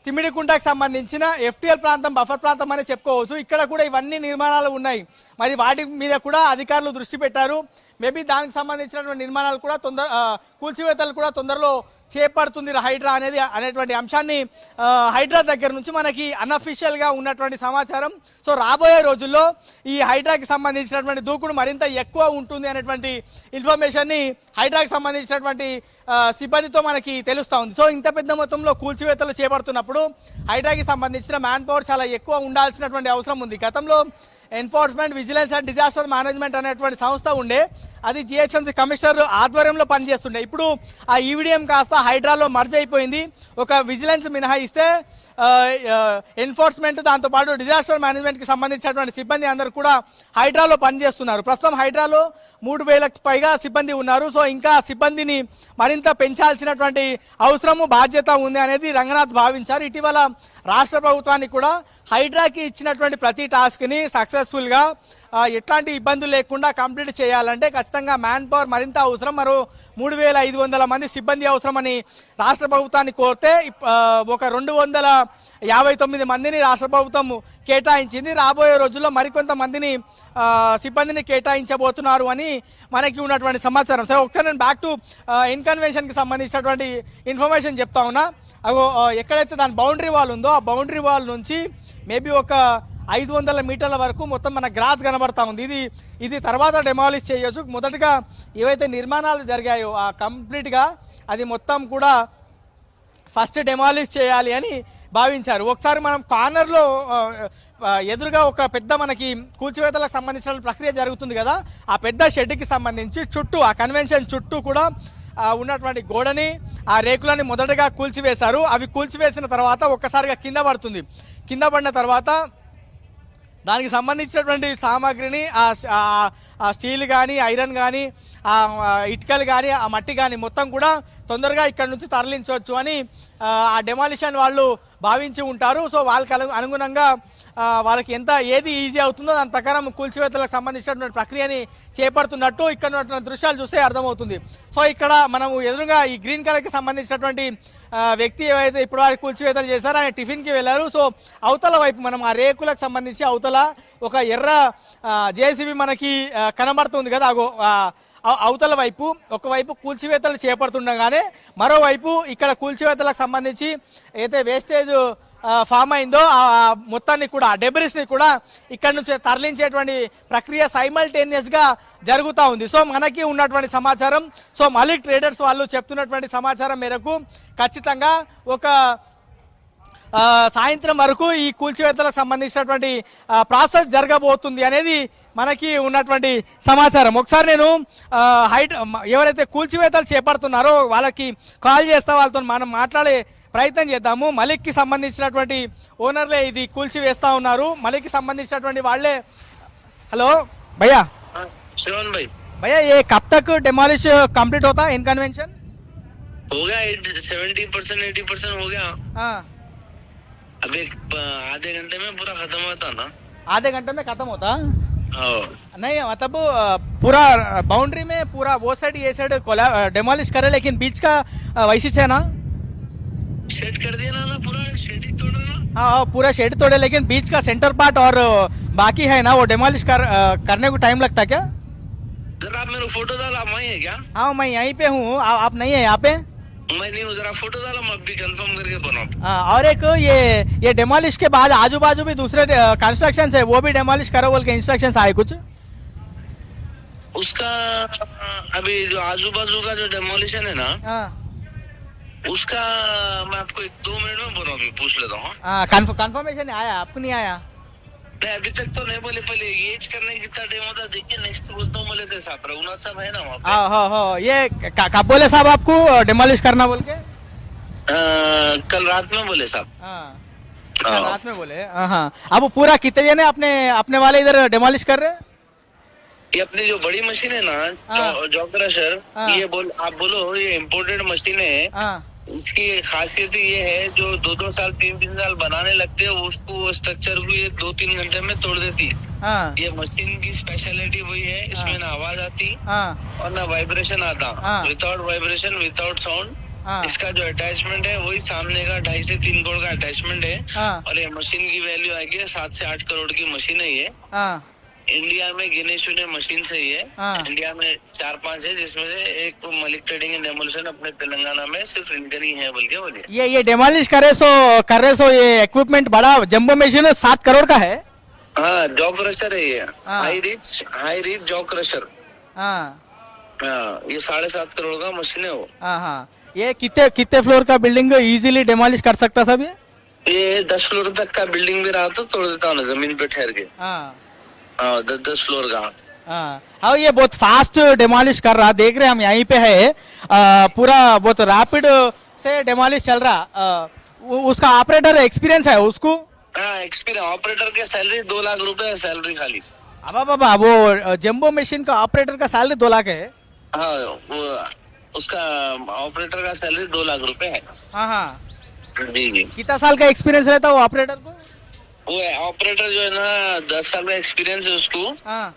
తిమ్మిడికుంటకు సంబంధించిన ఎఫ్టీఎల్ ప్రాంతం, బఫర్ ప్రాంతం అని చెప్పుకోవచ్చు. ఇక్కడ కూడా ఇవన్నీ నిర్మాణాలు ఉన్నాయి. మరి వాటి మీద కూడా అధికారులు దృష్టి పెట్టారు. మేబీ దానికి సంబంధించినటువంటి నిర్మాణాలు కూడా కూల్చివేతలు కూడా తొందరలో చేపడుతుంది హైడ్రా అనేటువంటి అంశాన్ని హైడ్రా దగ్గర నుంచి మనకి అన్అఫీషియల్గా ఉన్నటువంటి సమాచారం. సో రాబోయే రోజుల్లో ఈ హైడ్రాకి సంబంధించినటువంటి దూకుడు మరింత ఎక్కువ ఉంటుంది అనేటువంటి ఇన్ఫర్మేషన్ని హైడ్రాకి సంబంధించినటువంటి సిబ్బందితో మనకి తెలుస్తూ ఉంది. సో ఇంత పెద్ద మొత్తంలో కూల్చివేతలు చేపడుతున్నప్పుడు హైడ్రాకి సంబంధించిన మ్యాన్ పవర్ చాలా ఎక్కువ ఉండాల్సినటువంటి అవసరం ఉంది. గతంలో enforcement, vigilance and disaster management అనేటువంటి సంస్థ ఉండే, అది జిహెచ్ఎంసీ కమిషనర్ ఆధ్వర్యంలో పనిచేస్తుండే. ఇప్పుడు ఆ ఈవిడిఎం కాస్త హైడ్రాలో మర్జ్ అయిపోయింది. ఒక విజిలెన్స్ మినహాయిస్తే ఎన్ఫోర్స్మెంట్ దాంతోపాటు డిజాస్టర్ మేనేజ్మెంట్కి సంబంధించినటువంటి సిబ్బంది అందరూ కూడా హైడ్రాలో పనిచేస్తున్నారు. ప్రస్తుతం హైడ్రాలో 3000కి పైగా సిబ్బంది ఉన్నారు. సో ఇంకా సిబ్బందిని మరింత పెంచాల్సినటువంటి అవసరము, బాధ్యత ఉంది అనేది రంగనాథ్ భావించారు. ఇటీవల రాష్ట్ర ప్రభుత్వానికి కూడా హైడ్రాకి ఇచ్చినటువంటి ప్రతి టాస్క్ని సక్సెస్ఫుల్గా ఎట్లాంటి ఇబ్బందులు లేకుండా కంప్లీట్ చేయాలంటే ఖచ్చితంగా మ్యాన్ పవర్ మరింత అవసరం. మరో 3500 మంది సిబ్బంది అవసరమని రాష్ట్ర ప్రభుత్వాన్ని కోరితే ఒక 259 మందిని రాష్ట్ర ప్రభుత్వం కేటాయించింది. రాబోయే రోజుల్లో మరికొంతమందిని సిబ్బందిని కేటాయించబోతున్నారు అని మనకి ఉన్నటువంటి సమాచారం. సరే ఒకసారి నేను బ్యాక్ టు ఇన్కన్వెన్షన్కి సంబంధించినటువంటి ఇన్ఫర్మేషన్ చెప్తా ఉన్నా. ఎక్కడైతే దాని బౌండరీ వాల్ ఉందో ఆ బౌండరీ వాల్ నుంచి మేబీ ఒక 500 మీటర్ల వరకు మొత్తం మన గ్రాస్ కనబడతా ఉంది. ఇది తర్వాత డెమాలిష్ చేయొచ్చు. మొదటగా ఏవైతే నిర్మాణాలు జరిగాయో ఆ కంప్లీట్గా అది మొత్తం కూడా ఫస్ట్ డెమాలిష్ చేయాలి అని భావించారు. ఒకసారి మనం కార్నర్లో ఎదురుగా ఒక పెద్ద మనకి కూల్చివేతలకు సంబంధించిన ప్రక్రియ జరుగుతుంది కదా, ఆ పెద్ద షెడ్కి సంబంధించి చుట్టూ ఆ కన్వెన్షన్ చుట్టూ కూడా ఉన్నటువంటి గోడని, ఆ రేకులని మొదటగా కూల్చివేశారు. అవి కూల్చివేసిన తర్వాత ఒక్కసారిగా కింద పడుతుంది. కింద పడిన తర్వాత దానికి సంబంధించినటువంటి సామాగ్రిని ఆ స్టీల్ కానీ, ఐరన్ కానీ, ఆ ఇటుకలు కానీ ఆ మట్టి కానీ మొత్తం కూడా తొందరగా ఇక్కడ నుంచి తరలించవచ్చు అని ఆ డెమాలిషన్ వాళ్ళు భావించి ఉంటారు. సో వాళ్ళకి అనుగుణంగా వాళ్ళకి ఏది ఈజీ అవుతుందో దాని ప్రకారం కూల్చివేతలకు సంబంధించినటువంటి ప్రక్రియని చేపడుతున్నట్టు ఇక్కడ ఉన్నటువంటి దృశ్యాలు చూస్తే అర్థమవుతుంది. సో ఇక్కడ మనము ఎదురుగా ఈ గ్రీన్ కలర్కి సంబంధించినటువంటి వ్యక్తి ఏవైతే ఇప్పుడు వారికి కూల్చివేతలు చేశారో ఆయన టిఫిన్కి వెళ్ళారు. సో అవతల వైపు మనం ఆ రేకులకు సంబంధించి అవతల ఒక ఎర్ర జేసీబీ మనకి కనబడుతుంది కదా, అవతల వైపు ఒకవైపు కూల్చివేతలు చేపడుతుండగానే మరోవైపు ఇక్కడ కూల్చివేతలకు సంబంధించి అయితే వేస్టేజ్ ఫామ్ అయిందో ఆ మొత్తాన్ని కూడా ఆ డెబ్రిస్ని కూడా ఇక్కడ నుంచి తరలించేటువంటి ప్రక్రియ సైమల్టేనియస్గా జరుగుతూ ఉంది. సో మనకి ఉన్నటువంటి సమాచారం, సో మలిక్ ట్రేడర్స్ వాళ్ళు చెప్తున్నటువంటి సమాచారం మేరకు ఖచ్చితంగా ఒక సాయంత్రం వరకు ఈ కూల్చివేతలకు సంబంధించినటువంటి ప్రాసెస్ జరగబోతుంది అనేది మనకి ఉన్నటువంటి సమాచారం. ఒకసారి నేను ఎవరైతే కూల్చివేతలు చేపడుతున్నారో వాళ్ళకి కాల్ చేస్తా, వాళ్ళతో మనం మాట్లాడే ప్రయత్నం చేద్దాము. మలిక్కి సంబంధించినటువంటి ఓనర్లే ఇది కూల్చివేస్తా ఉన్నారు. మలిక్కి సంబంధించినటువంటి వాళ్ళే. హలో భయ్యా. श्रवण भाई भैया ये कब तक डेमोलिश कंप्लीट होता है इनकन्वेंशन? हो गया 70% 80% हो गया. हाँ, अब एक आधे घंटे में पूरा खत्म होता ना. आधे घंटे में खत्म होता? हाँ नहीं मतलब पूरा बाउंड्री में पूरा वो साइड ये साइड डेमोलिश करे, लेकिन बीच का वैसी है ना, सेट कर दिया ना पूरा शेड ही तोड़ ना. हाँ पूरा शेड तोड़े, लेकिन बीच का सेंटर पार्ट और बाकी है ना वो डेमोलिश करने को टाइम लगता है क्या? जरा आप मेरे फोटो डालो. आप वहीं है क्या? हाँ मैं यहीं पे हूँ, आप नहीं है यहाँ पे? मैं नहीं हूँ. जरा फोटो डालो, मैं अभी कंफर्म करके बनाऊँ. हाँ, और एक ये डेमोलिश के बाद आजू बाजू भी दूसरे कंस्ट्रक्शन है, वो भी डेमोलिश करो बोल के इंस्ट्रक्शन आए कुछ? उसका अभी जो आजू बाजू का जो डेमोलिशन है ना, हाँ उसका मैं आपको 1-2 मिनट में बोल रहा हूँ. पूछ लेता हूँ. हाँ कंफर्मेशन आया, आपको नहीं आया? नहीं अभी तक तो नहीं बोले. पहले एज करने की कितना टाइम होता देखिए. नेक्स्ट बोलता हूँ बोले थे साहब, रघुनाथ साहब है ना वहाँ पे. हाँ हाँ हाँ, ये कब बोले साहब आपको डेमोलिश करना बोल के? कल रात में बोले साहब. हाँ कल रात में बोले. हाँ हाँ, अब पूरा कितने जने अपने वाले इधर डेमोलिश कर रहे हैं? ये अपनी जो बड़ी मशीन है ना, जॉब क्रशर, ये आप बोलो ये इम्पोर्टेड मशीन है. हाँ इसकी खासियत ये है जो 2-2 साल 3-3 साल बनाने लगते हैं उसको स्ट्रक्चर को ये 2-3 घंटे में तोड़ देती. हाँ ये मशीन की स्पेशलिटी वही है. इसमें ना आवाज आती हाँ और ना वाइब्रेशन आता. Without vibration without sound. हाँ इसका जो अटैचमेंट है वही सामने का 2.5 से 3 करोड़ का अटैचमेंट है. हाँ और ये मशीन की वैल्यू आएगी 7 से 8 करोड़ की मशीन है ये. हाँ इंडिया में गिने चुने मशीन से ही है. हाँ। इंडिया में 4-5 है, जिसमें से एक मलिक ट्रेडिंग एंड डेमोलिशन अपने तेलंगाना में सिर्फ इनकर ही है बोल के बोलिए. ये डेमोलिश कर रहे सो ये इक्विपमेंट बड़ा जंबो मशीन 7 करोड़ का है. हाँ जॉब क्रशर है ये. हाँ। High reach job crusher. हाँ हाँ ये 7.5 करोड़ का मशीन है वो. हाँ हाँ, ये कितने फ्लोर का बिल्डिंग इजीली डेमोलिश कर सकता सब ये 10 फ्लोर तक का बिल्डिंग भी रहा तो तोड़ देता हूँ ना जमीन पे ठहर के. हाँ 10 फ्लोर का. हाँ ये बहुत फास्ट डेमोलिश कर रहा, देख रहे हम यहीं पे है. पूरा बहुत रैपिड से डेमोलिश चल रहा. उसका ऑपरेटर एक्सपीरियंस है उसको? हाँ एक्सपीरियंस. ऑपरेटर के सैलरी 2 लाख रुपए है सैलरी खाली. अब बाबा वो जंबो मशीन का ऑपरेटर का सैलरी 2 लाख है? हाँ वो उसका ऑपरेटर का सैलरी 2 लाख रुपए है. हाँ हाँ, जी जी. कितना साल का एक्सपीरियंस रहता वो ऑपरेटर को? वो ऑपरेटर जो है ना 10 साल का एक्सपीरियंस है उसको. हाँ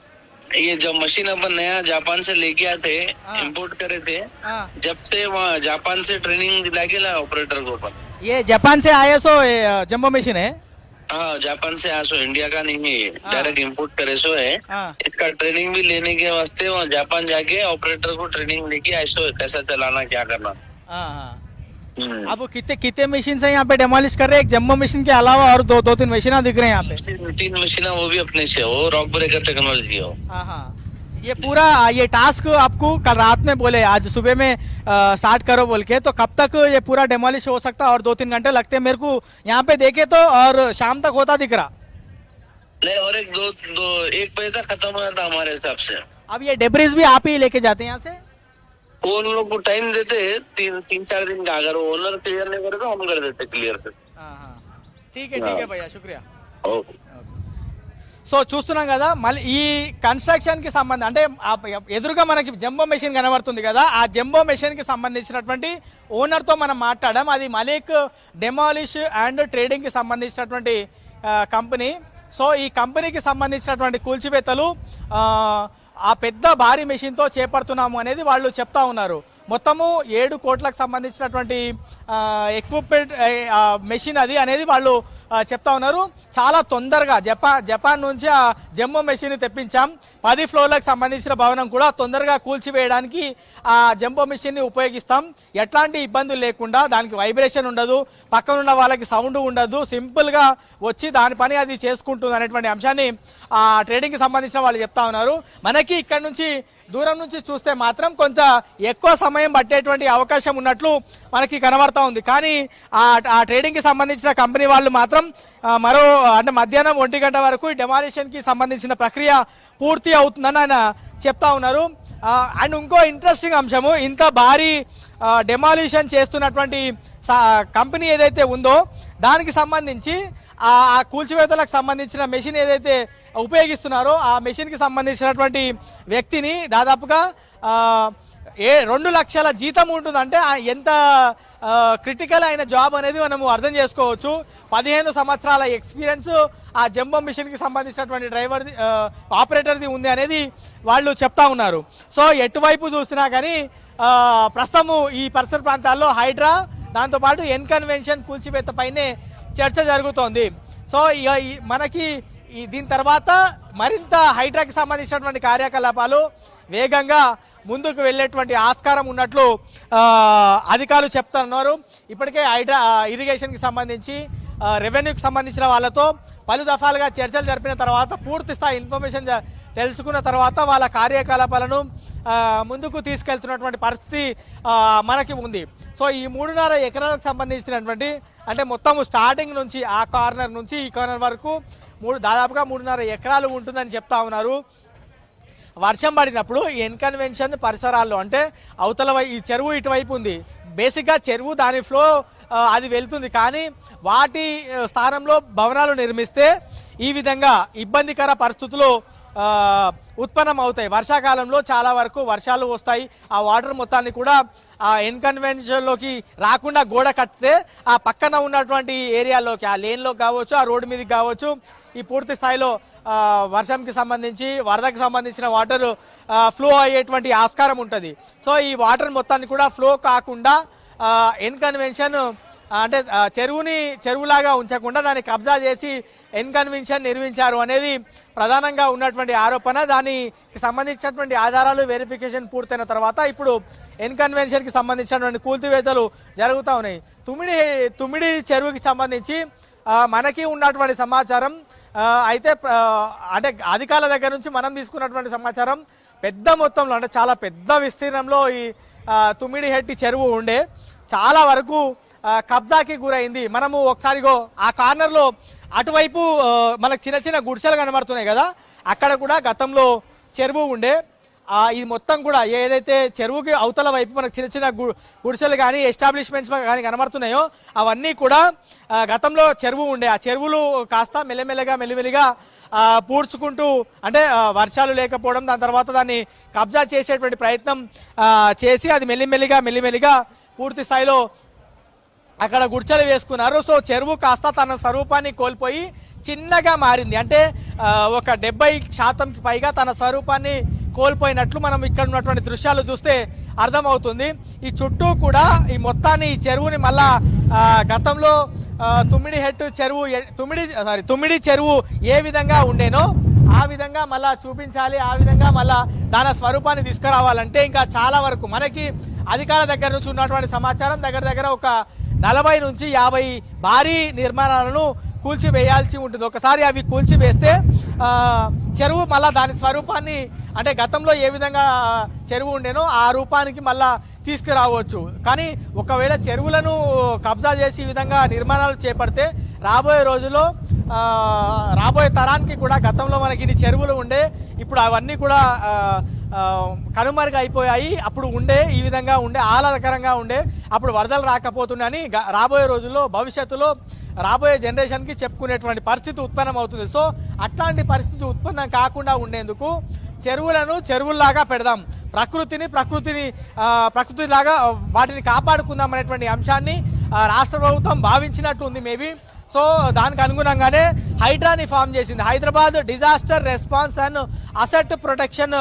ये जब मशीन अपन नया जापान से लेके आए थे, हाँ। इम्पोर्ट करे थे, हाँ, जब से वहाँ जापान से ट्रेनिंग दिला के लाए ऑपरेटर को अपन. ये जापान से आया सो जंबो मशीन है? हाँ जापान से आया सो, इंडिया का नहीं है ये. हाँ। डायरेक्ट इम्पोर्ट करे सो है. हाँ इसका ट्रेनिंग भी लेने के वास्ते वहाँ जापान जाके ऑपरेटर को ट्रेनिंग लेके आए सो कैसा चलाना क्या करना. हाँ हाँ. अब कितने मशीन से यहाँ पे डेमोलिश कर रहे हैं? एक जंबो मशीन के अलावा और दो तीन मशीन दिख रहे हैं यहाँ पे. 3 मशीन वो भी अपने से हो, रॉक ब्रेकर टेक्नोलॉजी हो. हाँ हाँ, ये पूरा ये टास्क आपको कल रात में बोले आज सुबह में स्टार्ट करो बोल के, तो कब तक ये पूरा डेमोलिश हो सकता है? और 2-3 घंटे लगते हैं मेरे को यहाँ पे देखे तो, और शाम तक होता दिख रहा. नहीं और 1 बजे तक खत्म हो जाता हमारे हिसाब से. अब ये डेब्रिज भी आप ही लेके जाते हैं यहाँ से? वो उन लोग को टाइम देते 3-4 दिन का. अगर ओनर क्लियर नहीं करे तो हम कर देते क्लियर. हाँ हाँ, ठीक है भैया, शुक्रिया. ओके. సో చూస్తున్నాం కదా, మళ్ళీ ఈ కన్స్ట్రక్షన్కి సంబంధం అంటే ఎదురుగా మనకి జంబో మెషిన్ కనబడుతుంది కదా, ఆ జంబో మెషిన్కి సంబంధించినటువంటి ఓనర్తో మనం మాట్లాడడం. అది మలిక్ డెమాలిష్ అండ్ ట్రేడింగ్కి సంబంధించినటువంటి కంపెనీ. సో ఈ కంపెనీకి సంబంధించినటువంటి కూల్చివేతలు ఆ పెద్ద భారీ మెషిన్తో చేపడుతున్నాము అనేది వాళ్ళు చెప్తా ఉన్నారు. మొత్తము 7 కోట్లకు సంబంధించినటువంటి ఎక్విప్మెంట్ మెషిన్ అది అనేది వాళ్ళు చెప్తా ఉన్నారు. చాలా తొందరగా జపాన్ నుంచి ఆ జంబో మెషిన్ తెప్పించాం. 10 ఫ్లోర్లకు సంబంధించిన భవనం కూడా తొందరగా కూల్చివేయడానికి ఆ జంబో మెషిన్ని ఉపయోగిస్తాం. ఎట్లాంటి ఇబ్బందులు లేకుండా, దానికి వైబ్రేషన్ ఉండదు, పక్కనున్న వాళ్ళకి సౌండ్ ఉండదు, సింపుల్గా వచ్చి దాని పని అది చేసుకుంటుంది అనేటువంటి అంశాన్ని ఆ ట్రేడింగ్కి సంబంధించిన వాళ్ళు చెప్తా ఉన్నారు. మనకి ఇక్కడ నుంచి దూరం నుంచి చూస్తే మాత్రం కొంత ఎక్కువ సమయం పట్టేటువంటి అవకాశం ఉన్నట్లు మనకి కనబడతా ఉంది. కానీ ఆ ట్రేడింగ్కి సంబంధించిన కంపెనీ వాళ్ళు మాత్రం అంటే మధ్యాహ్నం 1 గంట వరకు ఈ డెమాలిషన్కి సంబంధించిన ప్రక్రియ పూర్తి అవుతుందని ఆయన చెప్తా ఉన్నారు. అండ్ ఇంకో ఇంట్రెస్టింగ్ అంశము, ఇంత భారీ డెమాలిషన్ చేస్తున్నటువంటి కంపెనీ ఏదైతే ఉందో దానికి సంబంధించి ఆ కూల్చివేతలకు సంబంధించిన మెషిన్ ఏదైతే ఉపయోగిస్తున్నారో ఆ మెషిన్కి సంబంధించినటువంటి వ్యక్తిని దాదాపుగా 2 లక్షల జీతం ఉంటుందంటే ఎంత క్రిటికల్ అయిన జాబ్ అనేది మనము అర్థం చేసుకోవచ్చు. 15 సంవత్సరాల ఎక్స్పీరియన్స్ ఆ జంబో మిషన్కి సంబంధించినటువంటి డ్రైవర్ది ఆపరేటర్ది ఉంది అనేది వాళ్ళు చెప్తా ఉన్నారు. సో ఎటువైపు చూసినా కానీ ప్రస్తుతము ఈ పరిసర ప్రాంతాల్లో హైడ్రా, దాంతోపాటు ఎన్కన్వెన్షన్ కూల్చివేత పైనే చర్చ జరుగుతోంది. సో ఇక మనకి దీని తర్వాత మరింత హైడ్రాకి సంబంధించినటువంటి కార్యకలాపాలు వేగంగా ముందుకు వెళ్ళేటువంటి ఆస్కారం ఉన్నట్లు అధికారులు చెప్తున్నారు. ఇప్పటికే హైడ్రా ఇరిగేషన్కి సంబంధించి రెవెన్యూకి సంబంధించిన వాళ్ళతో పలు దఫాలుగా చర్చలు జరిపిన తర్వాత పూర్తి స్థాయి ఇన్ఫర్మేషన్ తెలుసుకున్న తర్వాత వాళ్ళ కార్యకలాపాలను ముందుకు తీసుకెళ్తున్నటువంటి పరిస్థితి మనకి ఉంది. సో ఈ 3.5 ఎకరాలకు సంబంధించినటువంటి అంటే మొత్తం స్టార్టింగ్ నుంచి ఆ కార్నర్ నుంచి ఈ కార్నర్ వరకు దాదాపుగా 3.5 ఎకరాలు ఉంటుందని చెప్తా ఉన్నారు. వర్షం పడినప్పుడు ఈ ఎన్కన్వెన్షన్ పరిసరాల్లో అంటే అవతల ఈ చెరువు ఇటువైపు ఉంది, బేసిక్గా చెరువు దాని ఫ్లో అది వెళ్తుంది, కానీ వాటి స్థానంలో భవనాలు నిర్మిస్తే ఈ విధంగా ఇబ్బందికర పరిస్థితులు ఉత్పన్నం అవుతాయి. వర్షాకాలంలో చాలా వరకు వర్షాలు వస్తాయి, ఆ వాటర్ మొత్తాన్ని కూడా ఆ ఎన్కన్వెన్షన్లోకి రాకుండా గోడ కట్టితే ఆ పక్కన ఉన్నటువంటి ఏరియాలోకి, ఆ లేన్లో కావచ్చు, ఆ రోడ్డు మీదకి కావచ్చు, ఈ పూర్తి స్థాయిలో వర్షంకి సంబంధించి వరదకి సంబంధించిన వాటర్ ఫ్లో అయ్యేటువంటి ఆస్కారం ఉంటుంది. సో ఈ వాటర్ మొత్తాన్ని కూడా ఫ్లో కాకుండా ఎన్కన్వెన్షన్ అంటే చెరువులాగా ఉంచకుండా దాన్ని కబ్జా చేసి ఎన్కన్వెన్షన్ నిర్మించారు అనేది ప్రధానంగా ఉన్నటువంటి ఆరోపణ. దానికి సంబంధించినటువంటి ఆధారాలు వెరిఫికేషన్ పూర్తయిన తర్వాత ఇప్పుడు ఎన్కన్వెన్షన్కి సంబంధించినటువంటి కూల్చివేతలు జరుగుతూ ఉన్నాయి. తుమ్మిడి చెరువుకి సంబంధించి మనకి ఉన్నటువంటి సమాచారం అయితే అంటే అధికారుల దగ్గర నుంచి మనం తీసుకున్నటువంటి సమాచారం పెద్ద మొత్తంలో అంటే చాలా పెద్ద విస్తీర్ణంలో ఈ తుమ్మిడిహెట్టి చెరువు ఉండే చాలా వరకు కబ్జాకి గురైంది. మనము ఒకసారిగో ఆ కార్నర్లో అటువైపు మనకు చిన్న చిన్న గుడిసెలు కనబడుతున్నాయి కదా, అక్కడ కూడా గతంలో చెరువు ఉండే. ఇది మొత్తం కూడా ఏదైతే చెరువుకి అవతల వైపు మనకు చిన్న చిన్న గుడిసెలు కానీ ఎస్టాబ్లిష్మెంట్స్ కానీ కనబడుతున్నాయో అవన్నీ కూడా గతంలో చెరువు ఉండే. ఆ చెరువులు కాస్త మెల్లిమెల్లిగా పూడ్చుకుంటూ అంటే వర్షాలు లేకపోవడం, దాని తర్వాత దాన్ని కబ్జా చేసేటువంటి ప్రయత్నం చేసి అది మెల్లిమెల్లిగా పూర్తి స్థాయిలో అక్కడ గుడిచెలు వేసుకున్నారు. సో చెరువు కాస్త తన స్వరూపాన్ని కోల్పోయి చిన్నగా మారింది. అంటే ఒక 70% పైగా తన స్వరూపాన్ని కోల్పోయినట్లు మనం ఇక్కడ ఉన్నటువంటి దృశ్యాలు చూస్తే అర్థమవుతుంది. ఈ చుట్టూ కూడా ఈ మొత్తాన్ని ఈ చెరువుని మళ్ళా గతంలో తుమ్మిడి చెరువు ఏ విధంగా ఉండేనో ఆ విధంగా మళ్ళా చూపించాలి, ఆ విధంగా మళ్ళా దాని స్వరూపాన్ని తీసుకురావాలంటే ఇంకా చాలా వరకు మనకి అధికారుల దగ్గర నుంచి ఉన్నటువంటి సమాచారం దగ్గర ఒక 40 నుంచి 50 భారీ నిర్మాణాలను కూల్చివేయాల్సి ఉంటుంది. ఒకసారి అవి కూల్చివేస్తే చెరువు మళ్ళా దాని స్వరూపాన్ని అంటే గతంలో ఏ విధంగా చెరువు ఉండేనో ఆ రూపానికి మళ్ళా తీసుకురావచ్చు. కానీ ఒకవేళ చెరువులను కబ్జా చేసి ఈ విధంగా నిర్మాణాలు చేపడితే రాబోయే రోజుల్లో రాబోయే తరానికి కూడా గతంలో మనకి ఇన్ని చెరువులు ఉండే ఇప్పుడు అవన్నీ కూడా కనుమరుగైపోయాయి. అప్పుడు ఈ విధంగా ఉండే ఆహ్లాదకరంగా ఉండే, అప్పుడు వరదలు రాకపోతున్నాయని రాబోయే రోజుల్లో భవిష్యత్తులో రాబోయే జనరేషన్కి చెప్పుకునేటువంటి పరిస్థితి ఉత్పన్నం అవుతుంది. సో అట్లాంటి పరిస్థితి ఉత్పన్నం కాకుండా ఉండేందుకు చెరువులను చెరువుల్లాగా పెడదాం, ప్రకృతిలాగా వాటిని కాపాడుకుందాం అనేటువంటి అంశాన్ని రాష్ట్ర ప్రభుత్వం భావించినట్టు ఉంది మేబీ. సో దానికి అనుగుణంగానే హైడ్రాని ఫామ్ చేసింది, Hyderabad disaster response and asset protection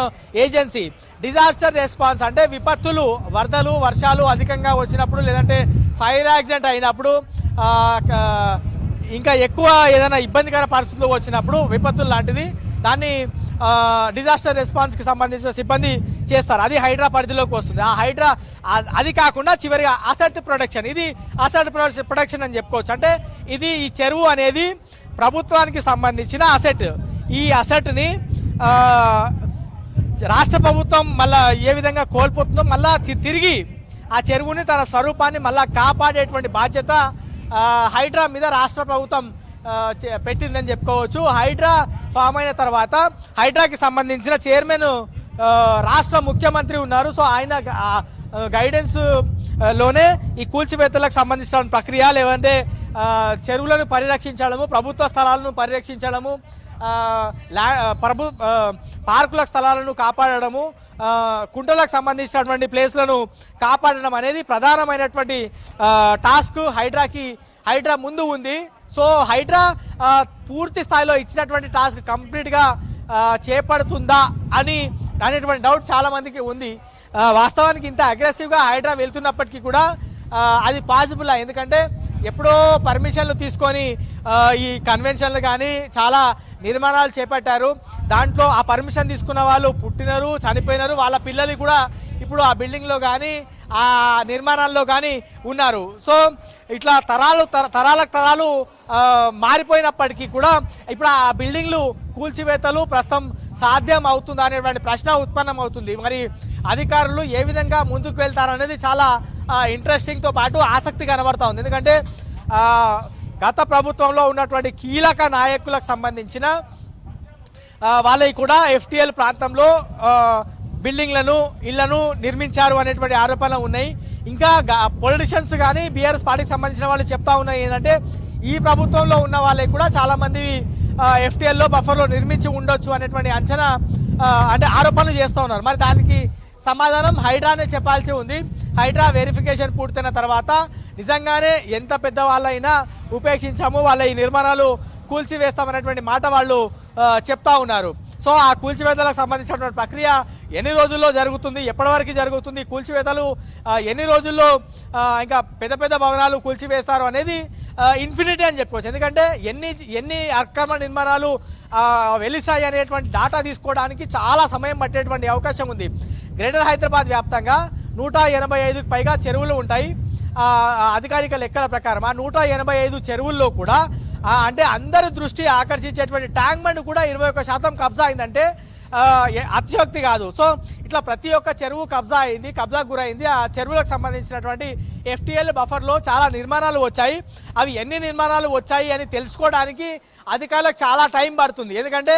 agency. Disaster response అంటే విపత్తులు, వరదలు, వర్షాలు అధికంగా వచ్చినప్పుడు, లేదంటే ఫైర్ యాక్సిడెంట్ అయినప్పుడు, ఇంకా ఎక్కువ ఏదైనా ఇబ్బందికర పరిస్థితులు వచ్చినప్పుడు, విపత్తులు లాంటిది, దాన్ని డిజాస్టర్ రెస్పాన్స్కి సంబంధించిన సిబ్బంది చేస్తారు. అది హైడ్రా పరిధిలోకి వస్తుంది. ఆ హైడ్రా అది కాకుండా చివరిగా అసెట్ ప్రొటెక్షన్, ఇది అసెట్ ప్రొటెక్షన్ అని చెప్పుకోవచ్చు. అంటే ఈ చెరువు అనేది ప్రభుత్వానికి సంబంధించిన అసెట్. ఈ అసెట్ని రాష్ట్ర ప్రభుత్వం మళ్ళీ ఏ విధంగా కోల్పోతుందో మళ్ళా తిరిగి ఆ చెరువుని తన స్వరూపాన్ని మళ్ళా కాపాడేటువంటి బాధ్యత హైడ్రా మీద రాష్ట్ర ప్రభుత్వం పెట్టిందని చెప్పుకోవచ్చు. హైడ్రా ఫామ్ అయిన తర్వాత హైడ్రాకి సంబంధించిన చైర్మన్ రాష్ట్ర ముఖ్యమంత్రి ఉన్నారు. సో ఆయన గైడెన్స్ లోనే ఈ కూల్చివేతలకు సంబంధించిన ప్రక్రియ, లేదంటే చెరువులను పరిరక్షించడము, ప్రభుత్వ స్థలాలను పరిరక్షించడము, పార్కుల స్థలాలను కాపాడడము, కుంటలకు సంబంధించినటువంటి ప్లేస్లను కాపాడడం అనేది ప్రధానమైనటువంటి టాస్క్ హైడ్రా ముందు ఉంది. సో హైడ్రా పూర్తి స్థాయిలో ఇచ్చినటువంటి టాస్క్ కంప్లీట్గా చేపడుతుందా అనేటువంటి డౌట్ చాలా మందికి ఉంది. వాస్తవానికి ఇంత అగ్రెసివ్గా హైడ్రా వెళ్తున్నప్పటికీ కూడా అది పాసిబుల్. ఎందుకంటే ఎప్పుడో పర్మిషన్లు తీసుకొని ఈ కన్వెన్షన్లు కానీ చాలా నిర్మాణాలు చేపట్టారు. దాంట్లో ఆ పర్మిషన్ తీసుకున్న వాళ్ళు పుట్టినారు, చనిపోయినారు, వాళ్ళ పిల్లలు కూడా ఇప్పుడు ఆ బిల్డింగ్లో కానీ ఆ నిర్మాణాల్లో కానీ ఉన్నారు. సో ఇట్లా తరాలకు తరాలు మారిపోయినప్పటికీ కూడా ఇప్పుడు ఆ బిల్డింగ్లు కూల్చివేతలు ప్రస్తుతం సాధ్యం అవుతుందా అనేటువంటి ప్రశ్న ఉత్పన్నం అవుతుంది. మరి అధికారులు ఏ విధంగా ముందుకు వెళ్తారనేది చాలా ఇంట్రెస్టింగ్తో పాటు ఆసక్తి కనబడతా ఉంది. ఎందుకంటే గత ప్రభుత్వంలో ఉన్నటువంటి కీలక నాయకులకు సంబంధించిన వాళ్ళవి కూడా FTL ప్రాంతంలో బిల్డింగ్లను, ఇళ్లను నిర్మించారు అనేటువంటి ఆరోపణలు ఉన్నాయి. ఇంకా పొలిటీషియన్స్ కానీ బీఆర్ఎస్ పార్టీకి సంబంధించిన వాళ్ళు చెప్తా ఉన్నాయి ఏంటంటే ఈ ప్రభుత్వంలో ఉన్న వాళ్ళకి కూడా చాలామంది FTLలో బఫర్లో నిర్మించి ఉండొచ్చు అనేటువంటి అంచనా అంటే ఆరోపణలు చేస్తూ ఉన్నారు. మరి దానికి సమాధానం హైడ్రానే చెప్పాల్సి ఉంది. హైడ్రా వెరిఫికేషన్ పూర్తయిన తర్వాత నిజంగానే ఎంత పెద్ద వాళ్ళైనా ఉపేక్షించాము, వాళ్ళ ఈ నిర్మాణాలు కూల్చివేస్తామనేటువంటి మాట వాళ్ళు చెప్తా ఉన్నారు. సో ఆ కూల్చివేతలకు సంబంధించినటువంటి ప్రక్రియ ఎన్ని రోజుల్లో జరుగుతుంది, ఎప్పటివరకు జరుగుతుంది, కూల్చివేతలు ఎన్ని రోజుల్లో ఇంకా పెద్ద పెద్ద భవనాలు కూల్చివేస్తారు అనేది ఇన్ఫినిటీ అని చెప్పుకోవచ్చు. ఎందుకంటే ఎన్ని అక్రమ నిర్మాణాలు వెలిసాయి అనేటువంటి డాటా తీసుకోవడానికి చాలా సమయం పట్టేటువంటి అవకాశం ఉంది. గ్రేటర్ హైదరాబాద్ వ్యాప్తంగా 185కు పైగా చెరువులు ఉంటాయి. అధికారిక లెక్కల ప్రకారం ఆ 185 చెరువుల్లో కూడా అంటే అందరి దృష్టి ఆకర్షించేటువంటి ట్యాంక్ బండ్ కూడా 21% కబ్జా అయిందంటే అతిశయోక్తి కాదు. సో ఇట్లా ప్రతి ఒక్క చెరువు కబ్జాకు గురైంది. ఆ చెరువులకు సంబంధించినటువంటి FTL బఫర్లో చాలా నిర్మాణాలు వచ్చాయి. అవి ఎన్ని నిర్మాణాలు వచ్చాయి అని తెలుసుకోవడానికి అధికారులకు చాలా టైం పడుతుంది. ఎందుకంటే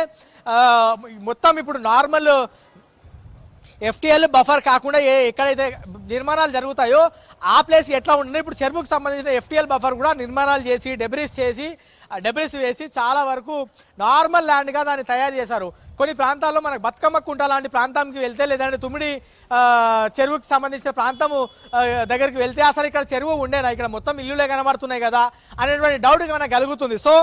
మొత్తం ఇప్పుడు నార్మల్ FTL బఫర్ కాకుండా ఎక్కడైతే నిర్మాణాలు జరుగుతాయో ఆ ప్లేస్ ఎట్లా ఉంటుంది, ఇప్పుడు చెరువుకు సంబంధించిన FTL బఫర్ కూడా నిర్మాణాలు చేసి డెబ్రిస్ వేసి చాలా వరకు నార్మల్ ల్యాండ్గా దాన్ని తయారు చేశారు. కొన్ని ప్రాంతాల్లో మనకు బతుకమ్మ కుంట లాంటి ప్రాంతానికి వెళ్తే, లేదంటే తుమ్మిడి చెరువుకి సంబంధించిన ప్రాంతము దగ్గరికి వెళ్తే అసలు ఇక్కడ చెరువు ఉండేనా, ఇక్కడ మొత్తం ఇల్లులే కనబడుతున్నాయి కదా అనేటువంటి డౌట్ మనకు కలుగుతుంది. సో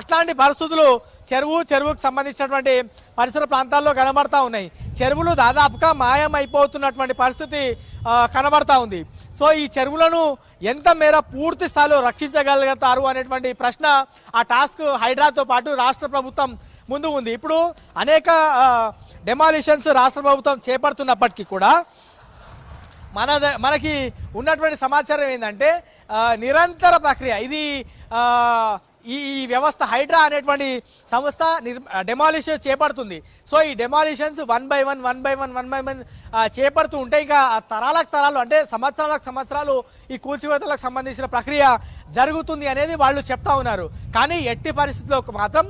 అట్లాంటి పరిస్థితులు చెరువుకు సంబంధించినటువంటి పరిసర ప్రాంతాల్లో కనబడతా ఉన్నాయి. చెరువులు దాదాపుగా మాయం అయిపోతున్నటువంటి పరిస్థితి కనబడతా ఉంది. సో ఈ చెరువులను ఎంత మేర పూర్తి స్థాయిలో రక్షించగలుగుతారు అనేటువంటి ప్రశ్న ఆ టాస్క్ హైడ్రాతో పాటు రాష్ట్ర ప్రభుత్వం ముందు ఉంది. ఇప్పుడు అనేక డెమాలిషన్స్ రాష్ట్ర ప్రభుత్వం చేపడుతున్నప్పటికీ కూడా మనకి ఉన్నటువంటి సమాచారం ఏంటంటే నిరంతర ప్రక్రియ ఇది ఈ వ్యవస్థ హైడ్రా అనేటువంటి సంస్థ డెమాలిషన్స్ చేపడుతుంది. సో ఈ డెమాలిషన్స్ వన్ బై వన్ చేపడుతూ ఉంటే ఇంకా తరాలు అంటే సంవత్సరాలు ఈ కూల్చివేతలకు సంబంధించిన ప్రక్రియ జరుగుతుంది అనేది వాళ్ళు చెప్తా ఉన్నారు. కానీ ఎట్టి పరిస్థితుల్లో మాత్రం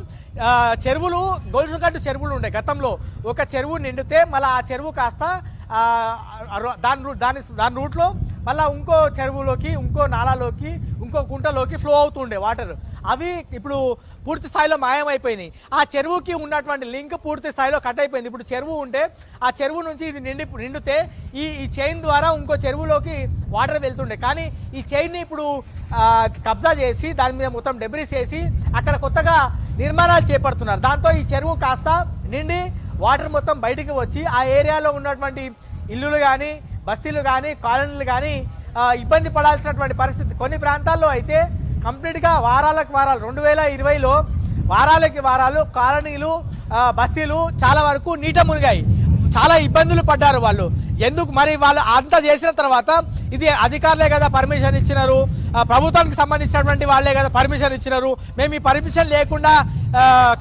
చెరువులు గొలుసుకట్టు చెరువులు ఉండే గతంలో. ఒక చెరువు నిండితే మళ్ళీ ఆ చెరువు కాస్త దాని రూట్లో మళ్ళీ ఇంకో చెరువులోకి, ఇంకో నాలాలోకి, ఇంకో గుంటలోకి ఫ్లో అవుతుండే వాటర్. అవి ఇప్పుడు పూర్తి స్థాయిలో మాయమైపోయినాయి. ఆ చెరువుకి ఉన్నటువంటి లింక్ పూర్తి స్థాయిలో కట్ అయిపోయింది. ఇప్పుడు చెరువు ఉంటే ఆ చెరువు నుంచి ఇది నిండితే ఈ చైన్ ద్వారా ఇంకో చెరువులోకి వాటర్ వెళ్తుండే. కానీ ఈ చైన్ని ఇప్పుడు కబ్జా చేసి దాని మీద మొత్తం డెబ్రిస్ వేసి అక్కడ కొత్తగా నిర్మాణాలు చేపడుతున్నారు. దాంతో ఈ చెరువు కాస్త నిండి వాటర్ మొత్తం బయటికి వచ్చి ఆ ఏరియాలో ఉన్నటువంటి ఇల్లులు కానీ, బస్తీలు కానీ, కాలనీలు కానీ ఇబ్బంది పడాల్సినటువంటి పరిస్థితి. కొన్ని ప్రాంతాల్లో అయితే కంప్లీట్గా వారాలకు వారాలు 2020లో వారాలకి వారాలు కాలనీలు, బస్తీలు చాలా వరకు నీట మునిగాయి. చాలా ఇబ్బందులు పడ్డారు వాళ్ళు. ఎందుకు మరి వాళ్ళు అంతా చేసిన తర్వాత ఇది అధికారులే కదా పర్మిషన్ ఇచ్చినారు, ప్రభుత్వానికి సంబంధించినటువంటి వాళ్ళే కదా పర్మిషన్ ఇచ్చినారు, మేము ఈ పర్మిషన్ లేకుండా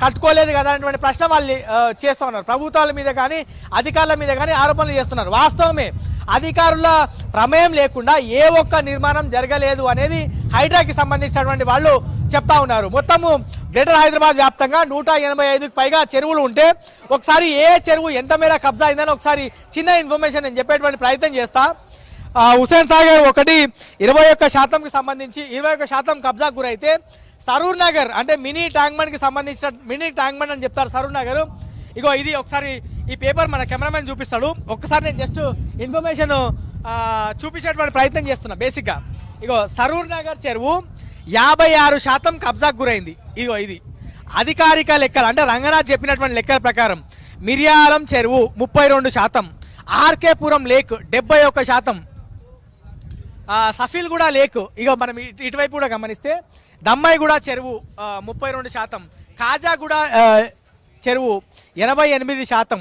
కట్టుకోలేదు కదా అనేటువంటి ప్రశ్న వాళ్ళు చేస్తూ ఉన్నారు. ప్రభుత్వాల మీద కానీ అధికారుల మీద కానీ ఆరోపణలు చేస్తున్నారు. వాస్తవమే, అధికారుల ప్రమేయం లేకుండా ఏ ఒక్క నిర్మాణం జరగలేదు అనేది హైడ్రాకి సంబంధించినటువంటి వాళ్ళు చెప్తా ఉన్నారు. మొత్తము గ్రేటర్ హైదరాబాద్ వ్యాప్తంగా 185కు పైగా చెరువులు ఉంటే ఒకసారి ఏ చెరువు ఎంత మేర కబ్జా అయిందని ఒకసారి చిన్న ఇన్ఫర్మేషన్ నేను చెప్పేటువంటి ప్రయత్నం చేస్తా. హుసేన్ సాగర్ ఒకటి 21% సంబంధించి 21% కబ్జాకు గురైతే సరూర్ నగర్ అంటే మినీ ట్యాంక్మెంట్కి సంబంధించిన మినీ ట్యాంక్మెంట్ అని చెప్తారు సరూర్ నగర్. ఇగో ఇది ఒకసారి ఈ పేపర్ మన కెమెరామెన్ చూపిస్తాడు. ఒక్కసారి నేను జస్ట్ ఇన్ఫర్మేషన్ చూపించేటువంటి ప్రయత్నం చేస్తున్నా. బేసిక్గా ఇగో సరూర్ నగర్ చెరువు 56% కబ్జాకు గురైంది. ఇగో ఇది అధికారిక లెక్కలు అంటే రంగనాథ్ చెప్పినటువంటి లెక్కల ప్రకారం. మిర్యాలం చెరువు 32%, ఆర్కేపురం లేక్ 71%, సఫీల్గూడ లేక్ ఇగో మనం ఇటువైపు కూడా గమనిస్తే దమ్మాయిగూడ చెరువు 32%, కాజాగూడ చెరువు 88%,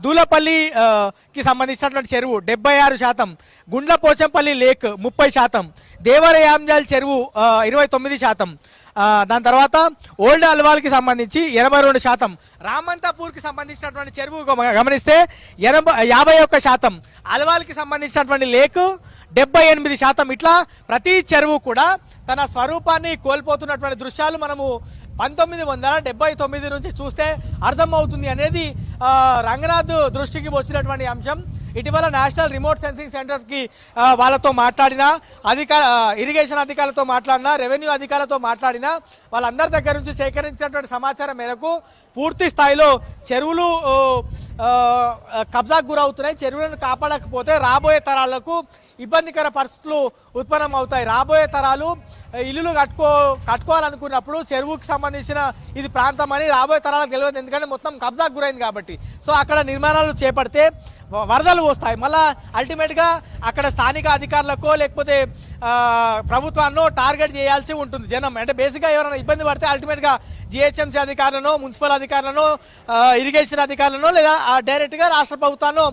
దూలపల్లికి సంబంధించినటువంటి చెరువు 76%, గుండ్లపోచంపల్లి లేక్ 30%, దేవరయాంజల్ చెరువు 29%, దాని తర్వాత ఓల్డ్ అల్వాల్కి సంబంధించి 82%, రామంతాపూర్కి సంబంధించినటువంటి చెరువు గమనిస్తే 51%, అల్వాల్కి సంబంధించినటువంటి లేక్ 78%. ఇట్లా ప్రతి చెరువు కూడా తన స్వరూపాన్ని కోల్పోతున్నటువంటి దృశ్యాలు మనము 1979 నుంచి చూస్తే అర్థమవుతుంది అనేది రంగనాథ్ దృష్టికి వచ్చినటువంటి అంశం. ఇటీవల నేషనల్ రిమోట్ సెన్సింగ్ సెంటర్కి వాళ్ళతో మాట్లాడినా, ఇరిగేషన్ అధికారులతో మాట్లాడినా, రెవెన్యూ అధికారులతో మాట్లాడినా వాళ్ళందరి దగ్గర నుంచి సేకరించినటువంటి సమాచారం మేరకు పూర్తి స్థాయిలో చెరువులు కబ్జాకు గురవుతున్నాయి. చెరువులను కాపాడకపోతే రాబోయే తరాలకు ఇబ్బందికర పరిస్థితులు ఉత్పన్నం అవుతాయి. రాబోయే తరాలు ఇల్లులు కట్టుకోవాలనుకున్నప్పుడు చెరువుకి సంబంధించిన ఇది ప్రాంతం అని రాబోయే తరాలకు తెలియదు, ఎందుకంటే మొత్తం కబ్జాకు గురైంది కాబట్టి. సో అక్కడ నిర్మాణాలు చేపడితే వరదలు వస్తాయి. మళ్ళీ అల్టిమేట్గా అక్కడ స్థానిక అధికారులకో లేకపోతే ప్రభుత్వాన్నో టార్గెట్ చేయాల్సి ఉంటుంది జనం. అంటే బేసిక్గా ఎవరైనా ఇబ్బంది పడితే అల్టిమేట్గా జిహెచ్ఎంసీ అధికారులను, మున్సిపల్ అధికారులను, ఇరిగేషన్ అధికారులను లేదా డైరెక్ట్గా రాష్ట్ర ప్రభుత్వాన్ని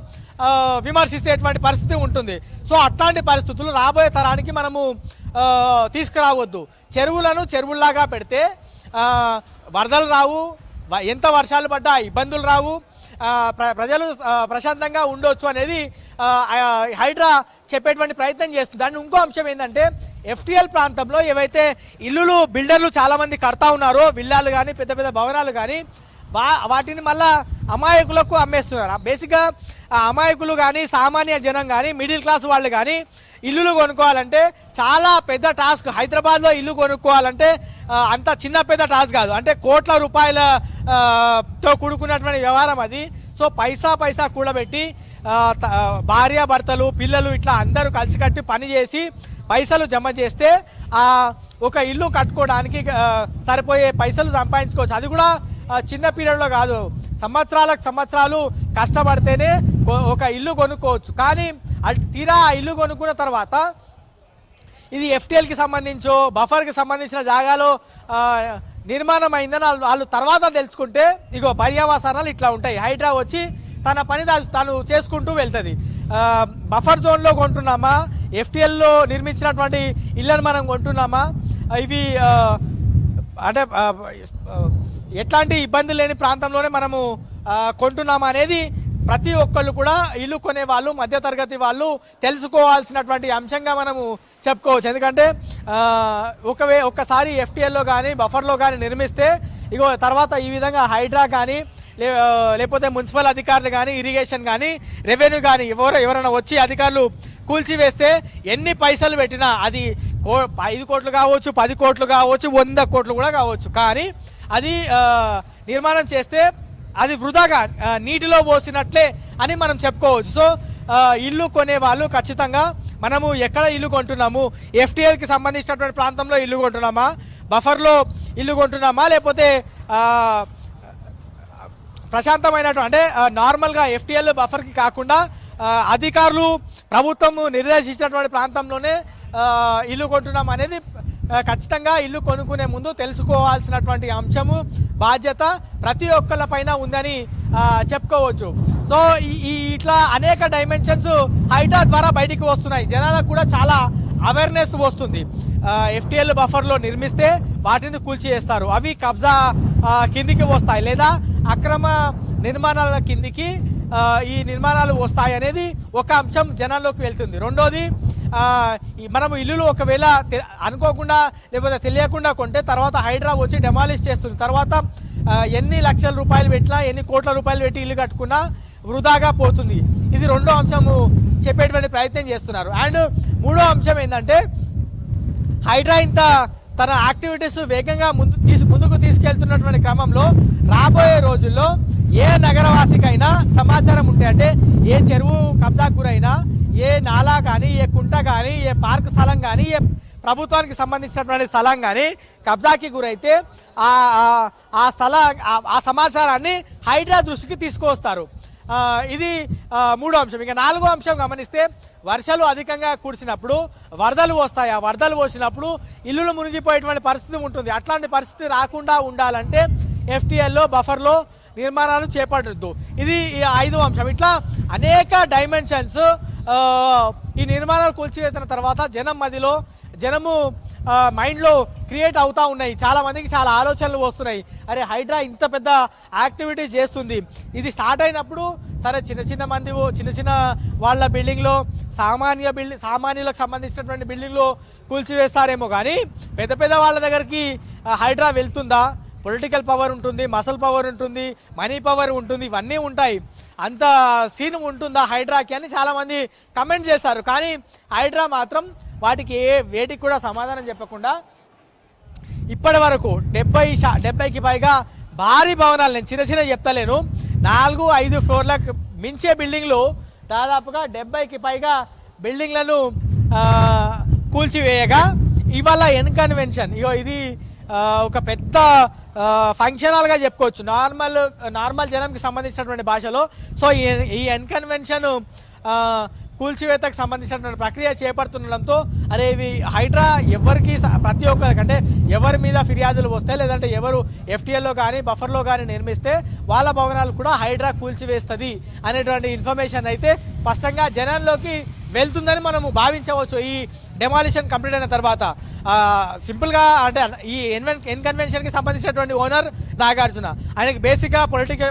విమర్శించేటువంటి పరిస్థితి ఉంటుంది. సో అట్లాంటి పరిస్థితులు రాబోయే తరానికి మనము తీసుకురావద్దు. చెరువులను చెరువుల్లాగా పెడితే వరదలు రావు, ఎంత వర్షాలు పడ్డా ఇబ్బందులు రావు, ప్రజలు ప్రశాంతంగా ఉండొచ్చు అనేది హైడ్రా చెప్పేటువంటి ప్రయత్నం చేస్తుంది. దాన్ని ఇంకో అంశం ఏంటంటే ఎఫ్టీఎల్ ప్రాంతంలో ఏవైతే ఇల్లులు బిల్డర్లు చాలామంది కడతా ఉన్నారో, విల్లాలు కానీ పెద్ద పెద్ద భవనాలు కానీ వాటిని మళ్ళా అమాయకులకు అమ్మేస్తున్నారు. బేసిక్గా అమాయకులు కానీ సామాన్య జనం కానీ మిడిల్ క్లాస్ వాళ్ళు కానీ ఇల్లులు కొనుక్కోవాలంటే చాలా పెద్ద టాస్క్. హైదరాబాద్లో ఇల్లు కొనుక్కోవాలంటే అంత చిన్న పెద్ద టాస్క్ కాదు, అంటే కోట్ల రూపాయలతో కూడుకున్నటువంటి వ్యవహారం అది. సో పైసా కూడబెట్టి భార్య భర్తలు పిల్లలు ఇట్లా అందరూ కలిసికట్టి పని చేసి పైసలు జమ చేస్తే ఒక ఇల్లు కట్టుకోవడానికి సరిపోయే పైసలు సంపాదించుకోవచ్చు. అది కూడా చిన్న పీరియడ్లో కాదు, సంవత్సరాలు కష్టపడితేనే ఒక ఇల్లు కొనుక్కోవచ్చు. కానీ తీరా ఆ ఇల్లు కొనుక్కున్న తర్వాత ఇది ఎఫ్టీఎల్కి సంబంధించో బఫర్కి సంబంధించిన జాగాలో నిర్మాణం అయిందని వాళ్ళు తర్వాత తెలుసుకుంటే ఇగో పర్యవసానాలు ఇట్లా ఉంటాయి. హైడ్రా వచ్చి తన పని తను చేసుకుంటూ వెళ్తుంది. బఫర్ జోన్లో కొంటున్నామా, ఎఫ్టీఎల్లో నిర్మించినటువంటి ఇళ్ళను మనం కొంటున్నామా, ఇవి అంటే ఎట్లాంటి ఇబ్బంది లేని ప్రాంతంలోనే మనము కొంటున్నామా అనేది ప్రతి ఒక్కళ్ళు కూడా ఇల్లు కొనే వాళ్ళు, మధ్యతరగతి వాళ్ళు తెలుసుకోవాల్సినటువంటి అంశంగా మనము చెప్పుకోవచ్చు. ఎందుకంటే ఒక్కసారి ఎఫ్టీఎల్లో కానీ బఫర్లో కానీ నిర్మిస్తే ఇగో తర్వాత ఈ విధంగా హైడ్రా కానీ లేకపోతే మున్సిపల్ అధికారులు కానీ ఇరిగేషన్ కానీ రెవెన్యూ కానీ ఎవరైనా వచ్చి అధికారులు కూల్చివేస్తే ఎన్ని పైసలు పెట్టినా అది 5 కోట్లు కావచ్చు, 10 కోట్లు కావచ్చు, 100 కోట్లు కూడా కావచ్చు, కానీ అది నిర్మాణం చేస్తే అది వృధాగా నీటిలో పోసినట్లే అని మనం చెప్పుకోవచ్చు. సో ఇల్లు కొనే వాళ్ళు ఖచ్చితంగా మనము ఎక్కడ ఇల్లు కొంటున్నాము, ఎఫ్టీఎల్కి సంబంధించినటువంటి ప్రాంతంలో ఇల్లు కొంటున్నామా, బఫర్లో ఇల్లు కొంటున్నామా, లేకపోతే ప్రశాంతమైనటువంటి అంటే నార్మల్గా ఎఫ్టీఎల్ బఫర్కి కాకుండా అధికారులు ప్రభుత్వము నిర్దేశించినటువంటి ప్రాంతంలోనే ఇల్లు కొంటున్నాం అనేది ఖచ్చితంగా ఇల్లు కొనుక్కునే ముందు తెలుసుకోవాల్సినటువంటి అంశము, బాధ్యత ప్రతి ఒక్కళ్ళ పైన ఉందని చెప్పుకోవచ్చు. సో ఇట్లా అనేక డైమెన్షన్స్ హైడ్రా ద్వారా బయటికి వస్తున్నాయి. జనాలకు కూడా చాలా అవేర్నెస్ వస్తుంది. ఎఫ్టీఎల్ బఫర్లో నిర్మిస్తే వాటిని కూల్చివేస్తారు, అవి కబ్జా కిందికి వస్తాయి, లేదా అక్రమ నిర్మాణాల కిందికి ఈ నిర్మాణాలు వస్తాయి అనేది ఒక అంశం జనాల్లోకి వెళ్తుంది. రెండోది, మనము ఇల్లులు ఒకవేళ అనుకోకుండా లేకపోతే తెలియకుండా కొంటే తర్వాత హైడ్రా వచ్చి డెమాలిష్ చేస్తుంది. తర్వాత ఎన్ని లక్షల రూపాయలు పెట్టినా, ఎన్ని కోట్ల రూపాయలు పెట్టి ఇల్లు కట్టుకున్నా వృధాగా పోతుంది. ఇది రెండో అంశము చెప్పేటువంటి ప్రయత్నం చేస్తున్నారు. అండ్ మూడో అంశం ఏంటంటే, హైడ్రా ఇంత తన యాక్టివిటీస్ వేగంగా ముందుకు తీసుకెళ్తున్నటువంటి క్రమంలో రాబోయే రోజుల్లో ఏ నగరవాసికైనా సమాచారం ఉంటే, అంటే ఏ చెరువు కబ్జాకు గురైనా, ఏ నాలా కానీ, ఏ కుంట కానీ, ఏ పార్క్ స్థలం కానీ, ఏ ప్రభుత్వానికి సంబంధించినటువంటి స్థలం కానీ కబ్జాకి గురైతే ఆ సమాచారాన్ని హైడ్రా దృష్టికి తీసుకువస్తారు. ఇది మూడో అంశం. ఇక నాలుగో అంశం గమనిస్తే, వర్షాలు అధికంగా కురిసినప్పుడు వరదలు వస్తాయి. ఆ వరదలు వచ్చినప్పుడు ఇల్లులు మునిగిపోయేటువంటి పరిస్థితి ఉంటుంది. అట్లాంటి పరిస్థితి రాకుండా ఉండాలంటే ఎఫ్టీఎల్లో బఫర్లో నిర్మాణాలు చేపట్టద్దు. ఇది ఐదో అంశం. ఇట్లా అనేక డైమెన్షన్స్ ఈ నిర్మాణాలు కూల్చివేసిన తర్వాత జనము మైండ్లో క్రియేట్ అవుతూ ఉన్నాయి. చాలామందికి చాలా ఆలోచనలు వస్తున్నాయి. అరే, హైడ్రా ఇంత పెద్ద యాక్టివిటీస్ చేస్తుంది, ఇది స్టార్ట్ అయినప్పుడు సరే చిన్న చిన్న వాళ్ళ బిల్డింగ్లో సామాన్యులకు సంబంధించినటువంటి బిల్డింగ్లో కూల్చివేస్తారేమో, కానీ పెద్ద పెద్ద వాళ్ళ దగ్గరికి హైడ్రా వెళ్తుందా? పొలిటికల్ పవర్ ఉంటుంది, మసల్ పవర్ ఉంటుంది, మనీ పవర్ ఉంటుంది, ఇవన్నీ ఉంటాయి. అంత సీన్ ఉంటుందా హైడ్రాకి అని చాలామంది కమెంట్ చేశారు. కానీ హైడ్రా మాత్రం వాటికి వేటికి కూడా సమాధానం చెప్పకుండా ఇప్పటి వరకు 70కి పైగా భారీ భవనాలు, నేను చిన్న చెప్తలేను, 4-5 ఫ్లోర్లకు మించే బిల్డింగ్లు, దాదాపుగా 70కి పైగా బిల్డింగ్లను కూల్చివేయగా ఇవాళ ఎన్కన్వెన్షన్, ఇది ఒక పెద్ద ఫంక్షన్ హాల్గా చెప్పుకోవచ్చు నార్మల్ జనంకి సంబంధించినటువంటి భాషలో. సో ఈ ఎన్కన్వెన్షన్ కూల్చివేతకు సంబంధించినటువంటి ప్రక్రియ చేపడుతుండడంతో, అరే ఇవి హైడ్రా ఎవరికి ప్రతి ఒక్కరికి అంటే ఎవరి మీద ఫిర్యాదులు వస్తాయి, లేదంటే ఎవరు ఎఫ్టీఎల్లో కానీ బఫర్లో కానీ నిర్మిస్తే వాళ్ళ భవనాలు కూడా హైడ్రా కూల్చివేస్తుంది అనేటువంటి ఇన్ఫర్మేషన్ అయితే స్పష్టంగా జనాల్లోకి వెళ్తుందని మనము భావించవచ్చు. ఈ డెమాలిషన్ కంప్లీట్ అయిన తర్వాత సింపుల్గా అంటే ఈ ఎన్కన్వెన్షన్కి సంబంధించినటువంటి ఓనర్ నాగార్జున, ఆయనకి బేసిక్గా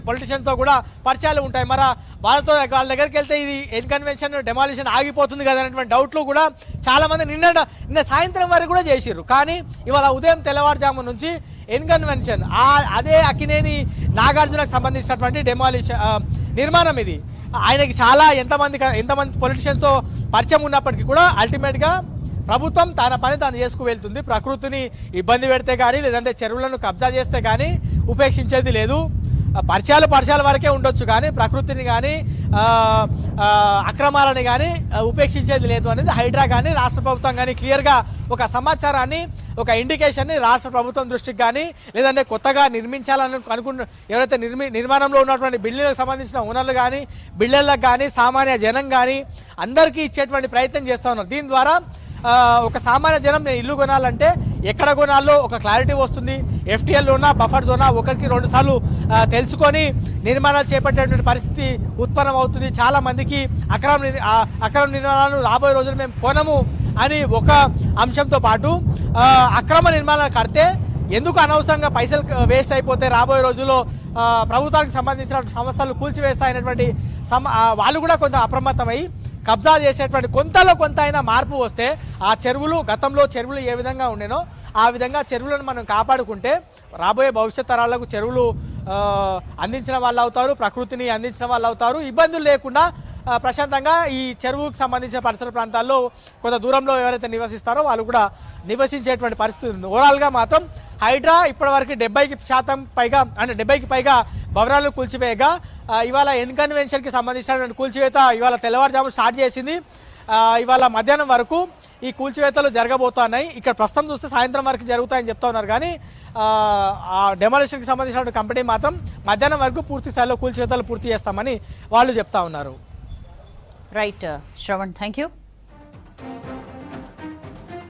పొలిటీషియన్స్తో కూడా పరిచయాలు ఉంటాయి. మరి వాళ్ళ దగ్గరికి వెళ్తే ఇది ఎన్కన్వెన్షన్ డెమాలిషన్ ఆగిపోతుంది కదా అనేటువంటి డౌట్లు కూడా చాలామంది నిన్న సాయంత్రం వరకు కూడా చేసిర్రు. కానీ ఇవాళ ఉదయం తెల్లవారుజాము నుంచి ఎన్కన్వెన్షన్ అదే అక్కినేని నాగార్జునకు సంబంధించినటువంటి నిర్మాణం ఇది. ఆయనకి చాలా ఎంతమంది పొలిటీషియన్స్తో పరిచయం ఉన్నప్పటికీ కూడా అల్టిమేట్గా ప్రభుత్వం తన పని తాను చేసుకువెళ్తుంది. ప్రకృతిని ఇబ్బంది పెడితే కానీ, లేదంటే చెరువులను కబ్జా చేస్తే కానీ ఉపేక్షించేది లేదు. పరిచయాల వరకే ఉండొచ్చు, కానీ ప్రకృతిని కానీ అక్రమాలని కానీ ఉపేక్షించేది లేదు అనేది హైడ్రా కానీ రాష్ట్ర ప్రభుత్వం కానీ క్లియర్గా ఒక సమాచారాన్ని, ఒక ఇండికేషన్ని రాష్ట్ర ప్రభుత్వం దృష్టికి కానీ, లేదంటే కొత్తగా నిర్మించాలని ఎవరైతే నిర్మాణంలో ఉన్నటువంటి బిల్డింగ్లకు సంబంధించిన ఓనర్లు కానీ, బిల్డర్లకు కానీ, సామాన్య జనం కానీ అందరికీ ఇచ్చేటువంటి ప్రయత్నం చేస్తూ ఉన్నారు. దీని ద్వారా ఒక సామాన్య జనం నేను ఇల్లు కొనాలంటే ఎక్కడ కొనాలో ఒక క్లారిటీ వస్తుంది. ఎఫ్టీఎల్ ఉన్నా బఫర్ జోనా 1-2 సార్లు తెలుసుకొని నిర్మాణాలు చేపట్టేటువంటి పరిస్థితి ఉత్పన్నం అవుతుంది. చాలా మందికి అక్రమ నిర్మాణాలు రాబోయే రోజులు మేము కొనము అని ఒక అంశంతో పాటు, అక్రమ నిర్మాణాలు కడితే ఎందుకు అనవసరంగా పైసలు వేస్ట్ అయిపోతే రాబోయే రోజుల్లో ప్రభుత్వానికి సంబంధించిన సంస్థలు కూల్చివేస్తాయనేటువంటి వాళ్ళు కూడా కొంచెం అప్రమత్తమై కబ్జా చేసేటువంటి కొంత అయినా మార్పు వస్తే ఆ గతంలో చెరువులు ఏ విధంగా ఉండేనో ఆ విధంగా చెరువులను మనం కాపాడుకుంటే రాబోయే భవిష్యత్ తరాలకు చెరువులు అందించిన వాళ్ళు అవుతారు, ప్రకృతిని అందించిన వాళ్ళు అవుతారు. ఇబ్బందులు లేకుండా ప్రశాంతంగా ఈ చెరువుకు సంబంధించిన పరిసర ప్రాంతాల్లో కొంత దూరంలో ఎవరైతే నివసిస్తారో వాళ్ళు కూడా నివసించేటువంటి పరిస్థితి ఉంది. ఓవరాల్గా మాత్రం హైడ్రా ఇప్పటివరకు 70% పైగా అంటే 70కి పైగా భవనాలను కూల్చివేయగా ఇవాళ ఎన్కన్వెన్షన్కి సంబంధించినటువంటి కూల్చివేత ఇవాళ తెల్లవారుజాము స్టార్ట్ చేసింది. ఇవాళ మధ్యాహ్నం వరకు ఈ కూల్చివేతలు జరగబోతున్నాయి. ఇక్కడ ప్రస్తుతం చూస్తే సాయంత్రం వరకు జరుగుతాయని చెప్తా ఉన్నారు. కానీ ఆ డెమాలిషన్కి సంబంధించిన కంపెనీ మాత్రం మధ్యాహ్నం వరకు పూర్తి స్థాయిలో కూల్చివేతలు పూర్తి చేస్తామని వాళ్ళు చెప్తా ఉన్నారు. Right Shravan, thank you.